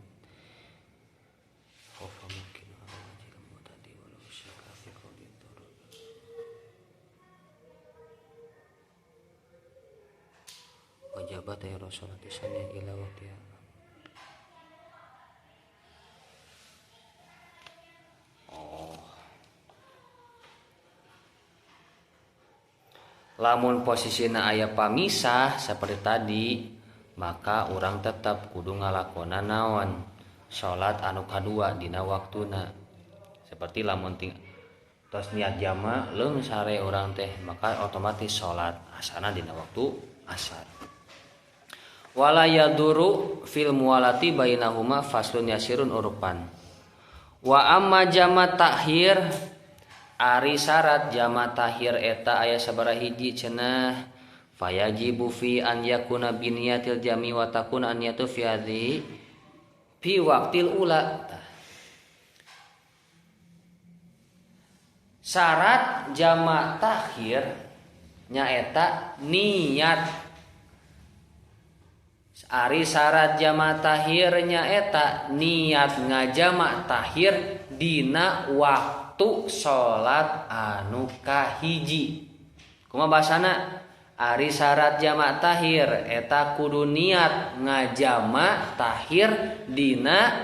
Khofa mungkin al-wajil mutadi walau syaka fi qawli turut. Wajabat ya Rasulullah tisani ila waqtiha. Lamun posisina aya pamisah seperti tadi, maka orang tetap kudu ngalakonan naon salat anu kadua dina waktuna. Seperti lamun tos niat jama leung sare orang teh, maka otomatis salat asana dina waktu asar. Wala yaduru fil mualati bainahuma faslun yasirun urpan. Wa amma jama takhir ari syarat jama tahir eta aya sabaraha hiji cenah fayajibu fi an yakuna biniyatil jami wa takuna an yatu fi hadhi fi waqtil ula. Syarat jama tahir nyaeta niat. Ari syarat jama tahir nyaeta niat ngajama tahir dina waktu salat anu kahiji. Kumaha basana? Ari syarat jama tahir eta kudu niat ngajama tahir dina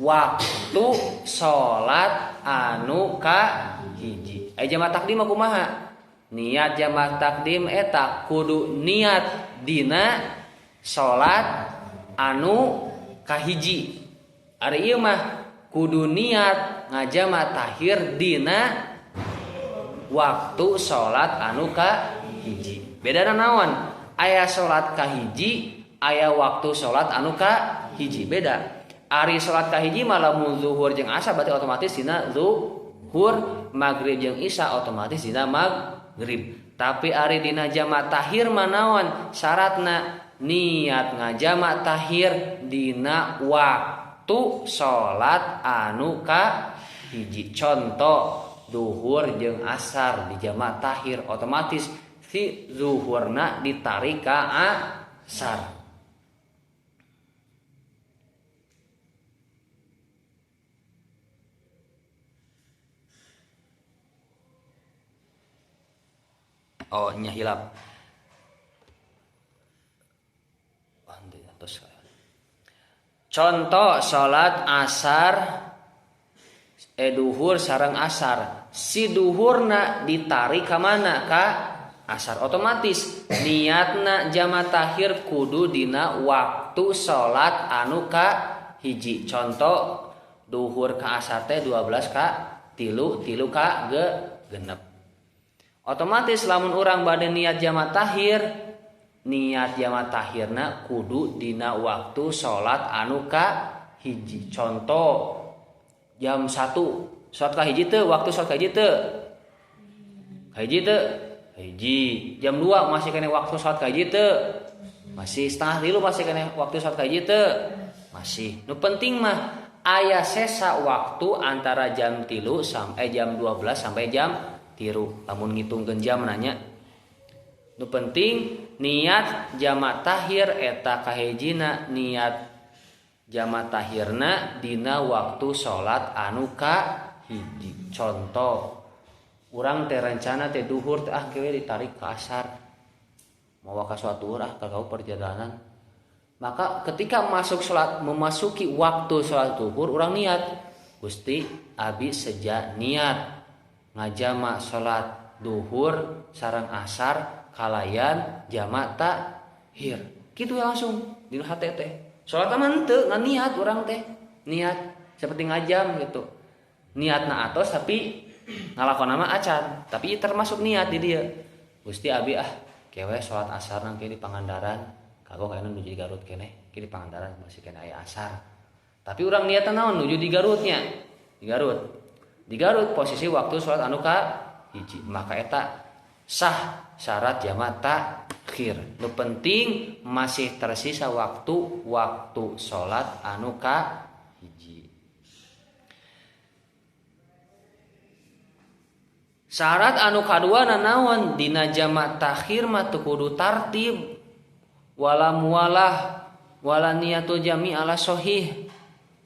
waktu salat anu kahiji. Aya jama takdim kumaha? Niat jama takdim eta kudu niat dina salat anu kahiji. Ari ieu mah kudu niat ngajama tahir dina waktu salat anu kahiji. Bedana naon? Aya salat kahiji, aya waktu salat anu kahiji. Beda. Ari salat kahiji malamun zuhur jeung asar berarti otomatis dina zuhur, maghrib jeung isya otomatis dina maghrib. Tapi ari dina jama tahir manaon syaratna niat ngajama tahir dina waktu salat anu kahiji. Contoh zuhur jeung asar di jama tahir otomatis si zuhurna ditarik ka asar. Oh nya hilap. Contoh salat asar duhur sareng asar. Si duhurna ditarik ka mana? Ka asar. Otomatis niatna jama tahir kudu dina waktu salat anu ka hiji. Contoh duhur ka asar teh 12 ka tilu ka genep. Otomatis lamun urang bade niat jama tahir, niat jama tahirna kudu dina waktu salat anu ka hiji. Contoh jam 1 salat ka hiji teu, waktu salat ka hiji teu. Hiji teu? Hiji. Jam 2 masih kene waktu salat ka hiji teu? Masih. Setengah 3 masih kene waktu salat ka hiji teu? Masih. Nu penting mah aya sesa waktu antara jam 3 sampai jam 12 sampai jam 3. Lamun ngitungkeun jam nanya. Nu penting niat jama tahir eta kahijina niat jama tahirna dina waktu salat anu ka hiji. Contoh urang teh rencana teh duhur teh kewe ditarik ke asar. Mau ka suatu urang kagau perjalanan. Maka ketika memasuki waktu salat duhur urang niat, Gusti abi seja niat ngajama salat duhur sareng asar kalayan jama tahir. Kitu langsung dina hate teh. Salat mah henteu ngan niat urang teh. Niat seperti ngajam gitu. Niatna atos tapi ngalakonna mah acan, tapi termasuk niat di dieu. Gusti abi kewe salat asar nang di Pangandaran. Kagok kayaknya nuju di Garut kene, di Pangandaran masih kena aya asar. Tapi urang niatna naon nuju di Garutnya. Di Garut. Di Garut posisi waktu salat anu ka hiji. Maka eta sah syarat jama takhir. Nu penting masih tersisa waktu salat anu ka hiji. Syarat anu kadua naon dina jama takhir mah teu kudu tartib wala mualah wala niatu jami ala sahih.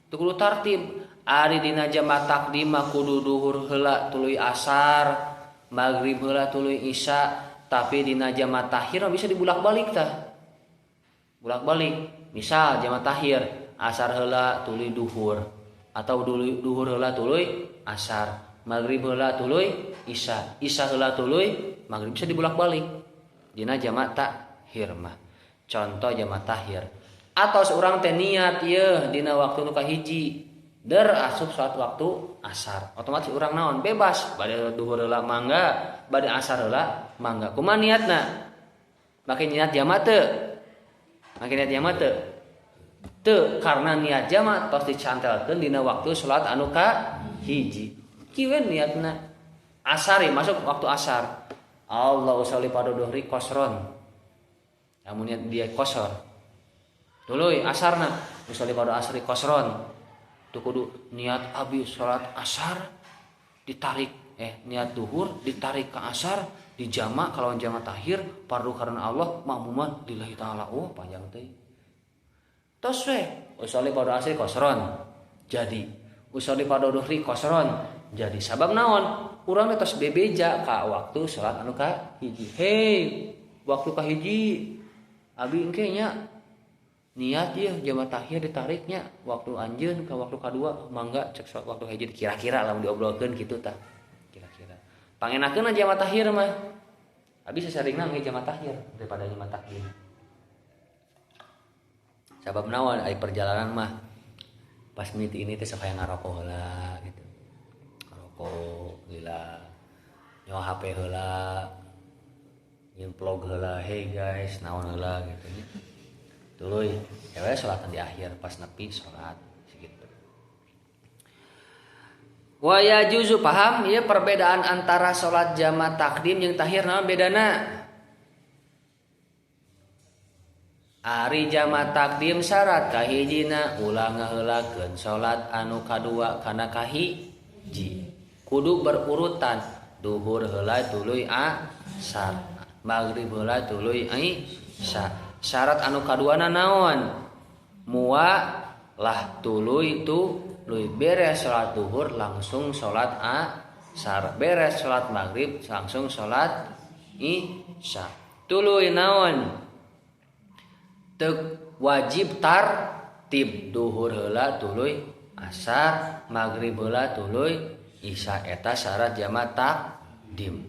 Teu kudu tartib. Ari dina jama takdim mah kudu duhur heula tuluy asar, maghrib heula tuluy isya, tapi dina jama tahir bisa dibulak-balik tah. Bulak-balik. Misal jama tahir asar heula tuluy duhur atau duhur heula tuluy asar, maghrib heula tuluy isya, isya heula tuluy maghrib, bisa dibulak-balik dina jama tahir mah. Contoh jama tahir. Atau seorang teh niat ieu dina waktu nu kahiji der asup salat waktu asar, otomatis urang naon bebas bade duhur heula mangga, bade asar heula mangga. Kumaha niatna? Make niat jama teu? Make niat jama teu? Teu, karena niat jama tos dicantelkeun dina waktu salat anu ka hiji. Kieu niatna asari masuk waktu asar. Allahu sholli pada dhuhri qasron. Amun niat dia qasar. Tuluy asarna sholli pada asri qasron. Tuh kudu niat abi salat asar ditarik niat duhur ditarik ke asar dijama kalau jama tahir fardu karena Allah makmuman lillahi taala. Oh panjang teh. Tos we usolli pada asri qasron jadi usolli pada dhuhri qasron jadi. Sabab naon? Urang tos bebeja ka waktu salat anu ka hiji. Hei, waktu ka hiji abi engke nya niat ya jama tahir ditariknya waktu anjeun ke waktu kadua mangga cek waktu hiji kira-kira lamun diobrolkeun kitu tah kira-kira pangenakeun jama tahir mah abi sasaringna ge jama tahir daripada jama takdim. Sabab naon ai perjalanan mah pas miti ini teh sok aya ngarokok heula gitu, ngarokok gila nyawa HP heula vlog heula hey guys naon heula gitu nya. Tuluy ewe salatan di akhir pas nepi salat segitu. Wa yajuzu paham ieu perbedaan antara salat jama takdim jeung tahir naon bedana? Ari jama takdim syarat kahijina ulang ngaheulakeun salat anu kadua kana kahiji. Kudu berurutan duhur heula tuluy asar, maghrib heula tuluy isya. Syarat anu kaduana naon? Mua lah tuluy tuluy beres salat duhur langsung salat asar, beres salat maghrib langsung salat isya. Tuluy naon? Teu wajib tartib, duhur heula tuluy asar, magrib heula tuluy isya, eta syarat jama takdim.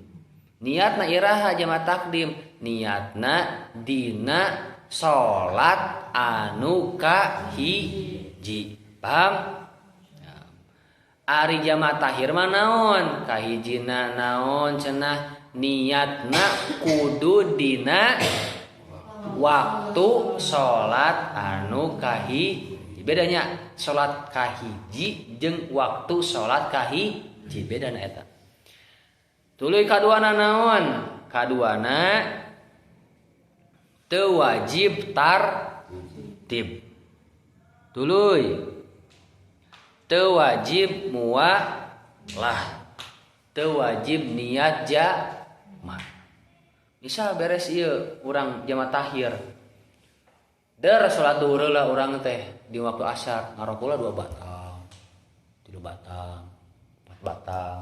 Niatna iraha jama takdim, niatna dina salat anu kahiji. Paham? Ari jama tahir mah naon? Kahijina naon cenah niatna kudu dina waktu salat anu kahiji. Bedanya salat kahiji jeung waktu salat kahiji, bedana eta. Tuluy kaduana naon? Kaduana teu wajib tartib. Tuluy teu wajib mualah, teu wajib niat jama. Misal beres ieu urang jama tahir, der salat duhur heula urang teh di waktu asar ngarokula 2 batang, 3 batang, 4 batang,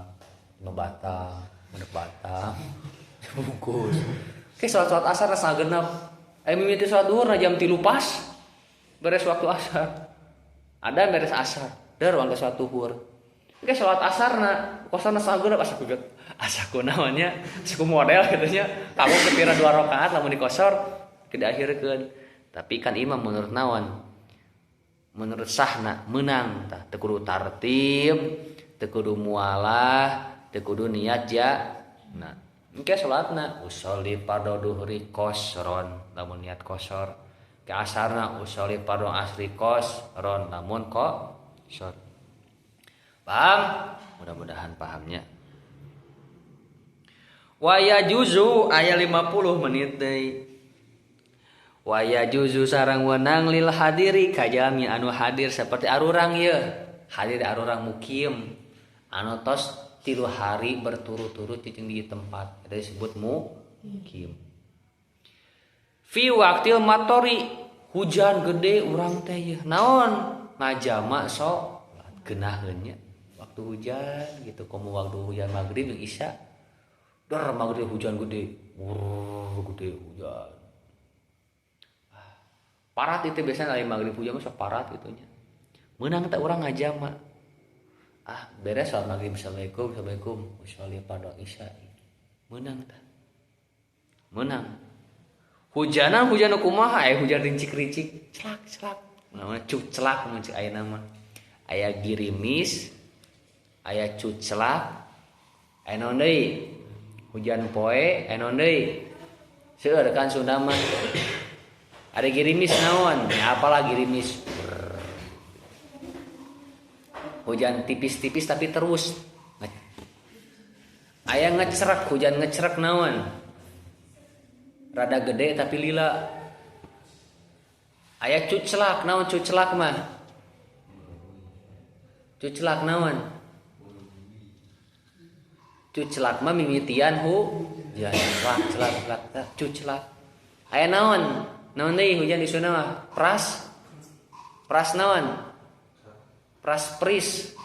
5 batang, 6 batang, bungkus. Ke salat asar rasa genep. Mimiti salat duhur na jam 3 pas. Beres waktu asar. Ada beres asar, der waktu salat duhur. Ke salat asarna kosana sageunep asaku namanya suku model gitu nya. Kamu kepira 2 rakaat lamun dikosor diakhirkeun. Tapi kan imam menurut naon? Menurut sahna menang tah, teu kudu tartib, teu kudu mualah, teu kudu niat nah, engke salatna usolli fardhu duhri qasron lamun niat qasar. Ke asarna usolli fardhu asri qasron lamun qasar. Paham? Mudah-mudahan pahamnya. Wa yajuzu aya 50 menit deui. Wa yajuzu sareng wenang lil hadiri kajami anu hadir seperti arurang ye. Hadir arurang mukim anu tos 3 hari berturut-turut cicing di tempat, eta disebut mukim. Fi waqtil matori, hujan gede urang teh ye. Naon? Ngajama salat geunaheun nya. Waktu hujan gitu, komo waktu hujan magrib jeung isya. Der magrib hujan gede. Gede hujan. Parat itu biasanya dari magrib hujan mah parat gitu nya. Meunang teh urang ngajama. Beres salat magrib assalamualaikum usolli fardhu isya. Meunang tah. Meunang. Hujan kumaha hujan rincik-rincik, celak. Namanya cuclak mun cik ayeuna mah. Aya girimis, aya cuclak, aya naon deui? Hujan poe, aya naon deui? Seueur kan Sunda mah. Ada girimis naon? Ya apalah girimis. Hujan tipis-tipis tapi terus. Aya ngecrek, hujan ngecrek naon? Rada gede tapi lila. Aya cuclak, naon cuclak mah? Cuclak naon? Cuclak mah mimitian hujan. Celak, cuclak. Aya naon? Naon deui hujan di Sunda mah? Pras naon? Pris.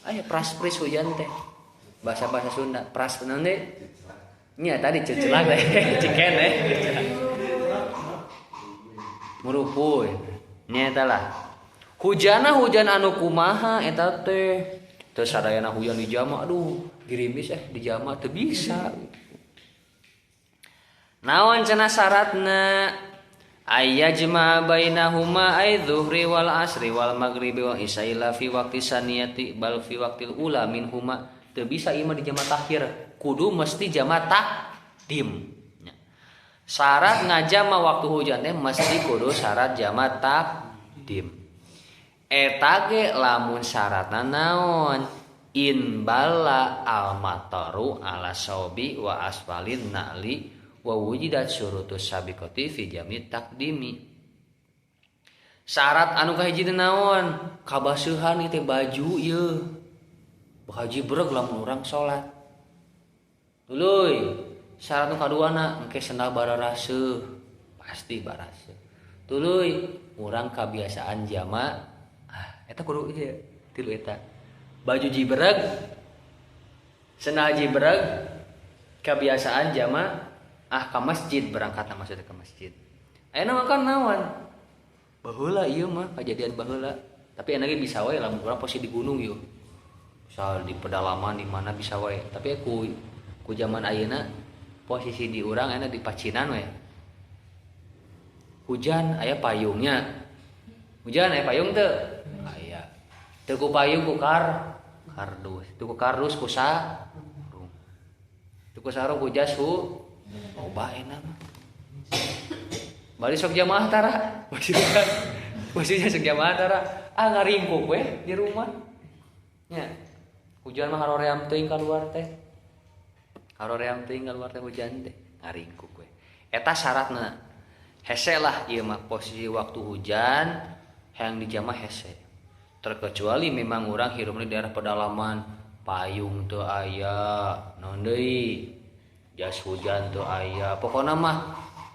Aya pris hujan teh. Bahasa Sunda. Pras naon deui? Nya tadi cuclak teh. Ciken teh. Murupuy. Nya eta lah. Hujan anu kumaha eta teh? Teu sadayana hujan di jama, aduh, girimis di jama teu bisa. Naon cenah syaratna? Ayyajma bainahuma ay dhuhri wal asri wal maghribi wa isyaila fi waqti saniyati bal fi waqtil ula minhuma. Teu bisa ieu mah di jama takhir, kudu mesti jama takdim. Syarat ngajama waktu hujan teh mesti kudu syarat jama takdim. Eta ge lamun syaratna naon? In bala al mataru ala saubi wa asfalin na'li wa wujidat syurutus sabiqati fi jami takdimi. Syarat anu kahiji teh naon? Kabasuhan ieu teh baju ieu. Baju breg lamun urang salat. Tuluy, syarat anu kaduana engke sendal bararaseuh, pasti baraseuh. Tuluy, urang kabiasaan jama eta kudu ieu tilu eta. Baju jibreg, sendal jibreg, kebiasaan jama Ke masjid berangkat maksudnya ke masjid. Ayeuna kan naon? Baheula ieu mah kejadian baheula. Tapi enake bisa wae lamun urang posisi di gunung yeuh. Misal di pedalaman di mana bisa wae. Tapi ku zaman ayeuna posisi di urang enak di pacinan we. Hujan aya payungnya. Hujan aya payung teu? Aya. Teu ku payung ku kardus. Teu ku kardus ku sarung. Teu ku sarung ku jas loba enak. Bari sok jamaah tara. Maksudnya sok jamaah tara. Ngaringkuk we di rumah. Nya. Hujan mah haroream teuing kaluar teh. Haroream teuing kaluar teh hujan teh ngaringkuk we. Eta syaratna. Hese lah ieu mah posisi waktu hujan hayang dijamah hese. Terkecuali memang urang hirupna di daerah pedalaman, payung teu aya, naon deui? Jas hujan teu aya. Pokona mah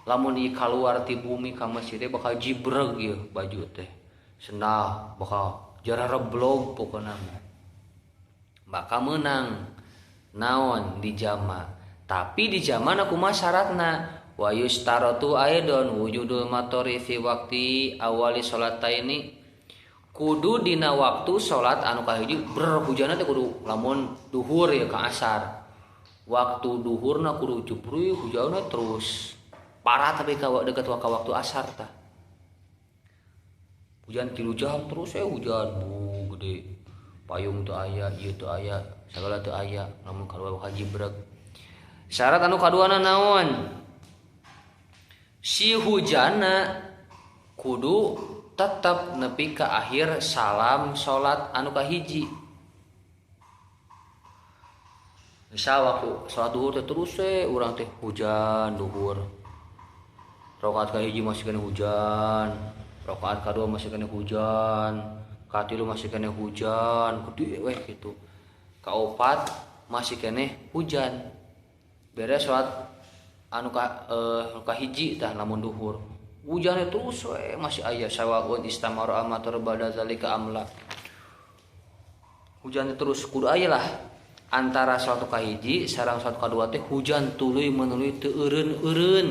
lamun ieu kaluar ti bumi ka masjid bakal jibreg ieu baju teh. Senah bakal jara reblog pokona mah. Maka menang naon dijama. Tapi dijamana kumaha syaratna? Wa yustaratu aidon wujudul matori fi waqti awali sholataini. Kudu dina waktu salat anu kahiji berhujanna teh kudu lamun duhur ya ka asar. Waktu duhurna kudu jubrui hujanna terus parah tapi ka deukeut ka waktu asar tah. Hujan 3 jam terus hujan gede. Payung teu aya, ieu teu aya, sagala teu aya, lamun kaluar bakal jibreg. Syarat anu kaduana naon? Si hujanna kudu tetap nepi ka akhir salam salat anu kahiji. Misal waktu salat duhur teh terus urang teh hujan duhur. Rakaat kahiji masih kena hujan, rakaat kadua masih kena hujan, katilu masih kena hujan, gede weh gitu. Kaopat masih kena hujan. Beres salat anu kahiji tah lamun duhur. Hujannya terus we masih aya sawaun istamara amator bada zalika amla. Hujannya terus kudu aya lah antara salat kahiji sareng salat kadua teh hujan tuluy menulis teu eureun-eureun.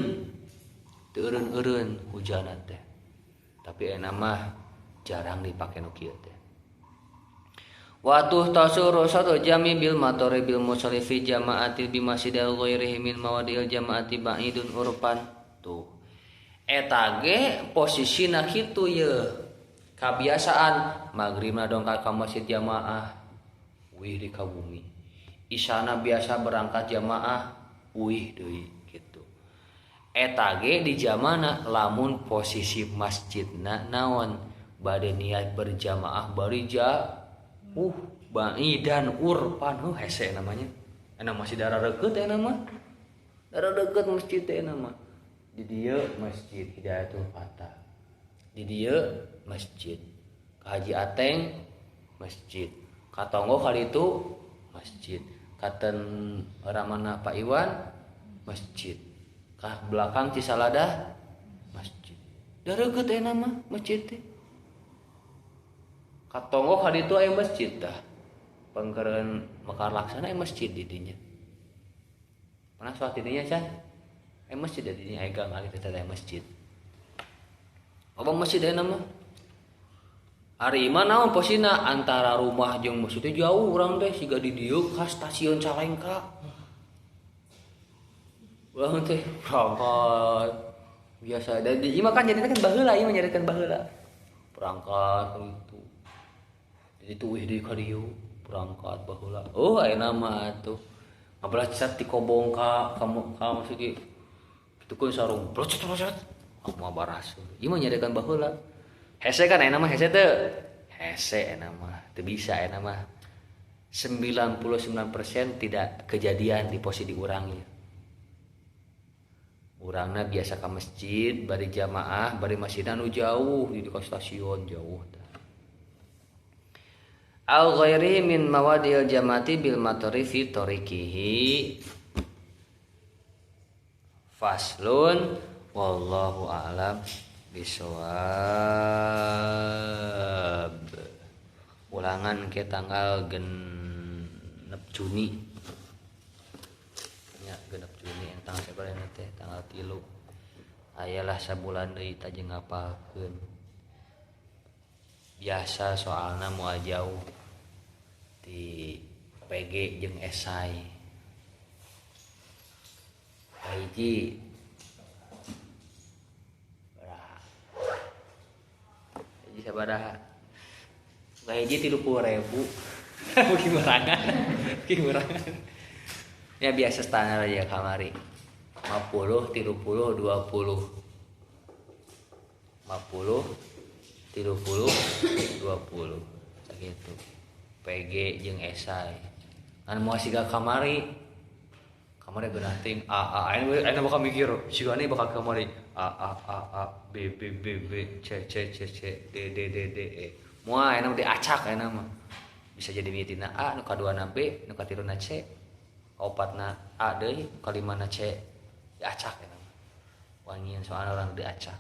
Teu eureun-eureun hujanna teh. Tapi enak mah jarang dipake nu kieu teh. Wa tuhtasuru satu jami bil matori bil musallifi jama'ati bi masjidil ghairihi min mawadil jama'ati ba'idun urpan. Tuh eta ge posisina kitu ye. Kabiasaan maghribna dongkak ka masjid jamaah wih di kabumi. Isyana biasa berangkat jamaah wih deui kitu. Eta ge di zamana lamun posisi masjidna naon bade niat berjamaah bari ba'idan urpan hese namanya. Enak masih darah deket ya nama. Darah deket masjid teh nama. Di dieu masjid Hidayatul Fatah. Di dieu masjid. Ka Haji Ateng masjid. Ka Tonggo kali itu masjid. Katen Ramana Pak Iwan masjid. Ka belakang Cisalada masjid. Darah deket ya nama masjid teh. Katonggo kali itu aya masjid tah. Pangkeureun Mekar Laksana aya masjid di dinya. Pernah salat di dinya can? Aya masjid di dinya aya gang ali teh aya masjid. Apa masjid aya nama? Ari mah naon posina antara rumah jeung masjid teh jauh urang teh siga di dieu ka stasiun Calengka. Urang teh berangkat biasa dan di imah kan jadinya kan baheula ieu nyarikeun baheula. Berangkat kitu. Jadi tuh wih di kadieu berangkat baheula. Aya nama atuh. Ngabelat ti kobong ka maksud ge kitu kun sarung. Brocot. Mah baras. Ieu mah nyadekan baheula. Hese kan aya nama hese teu? Hese aya nama. Teu bisa aya nama. 99% tidak kejadian di posisi urang ieu. Urangna biasa ka masjid, bari jamaah, bari masjidna anu jauh di stasiun jauh. Al ghairi min mawadil jamati bil matari fi tariqihi. Faslun wallahu a'lam bisawab. Ulangan ke tanggal 6 Juni. Ya, 6 Juni. Juni tanggal sabarana teh tanggal 3 ayalah sabulan deui ta jeung ngapalkeun biasa soalna moal jauh di PG jeung esai hiji sabaraha hiji 30.000 kimurangan ya biasa standar aja kamari 50 30 20 50 30 20 sakitu PG jeung esai kan moal siga kamari geunah ting A ayeuna bakal mikir sigana bakal kamari A B C D E moal ayeuna teh acak ayeuna mah bisa jadi mitina A nu kaduana B nu katiluna C kaopatna A deui kalimana C diacak ayeuna mah wangian soalna orang diacak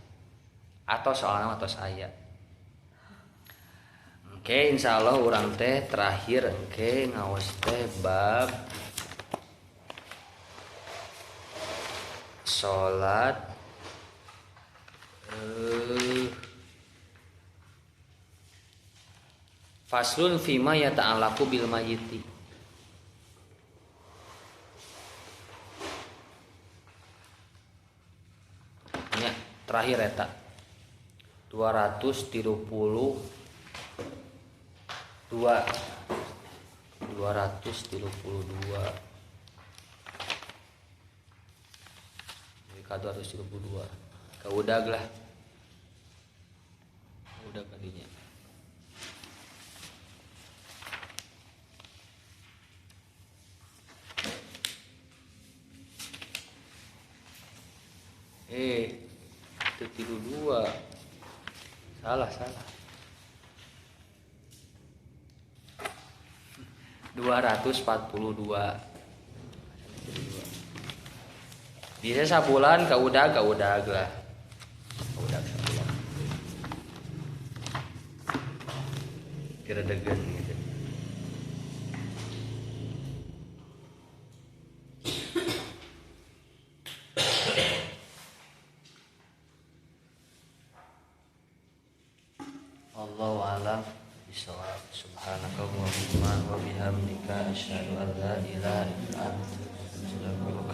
atau soalna atos aya. Oke, insyaallah urang teh terakhir engke ngaos teh bab salat faslun fima yata'allaqu bil mayyiti. Nya terakhir eta 232 kaudag lah udah kadinya itu 32 salah 242 bisa sabulan kaudag lah kaudag sabulan kira degen gitu. Allahu a'lam bishawab. Subhanakallahumma wa bihamdika asyhadu an la ilaha illa anta astaghfiruka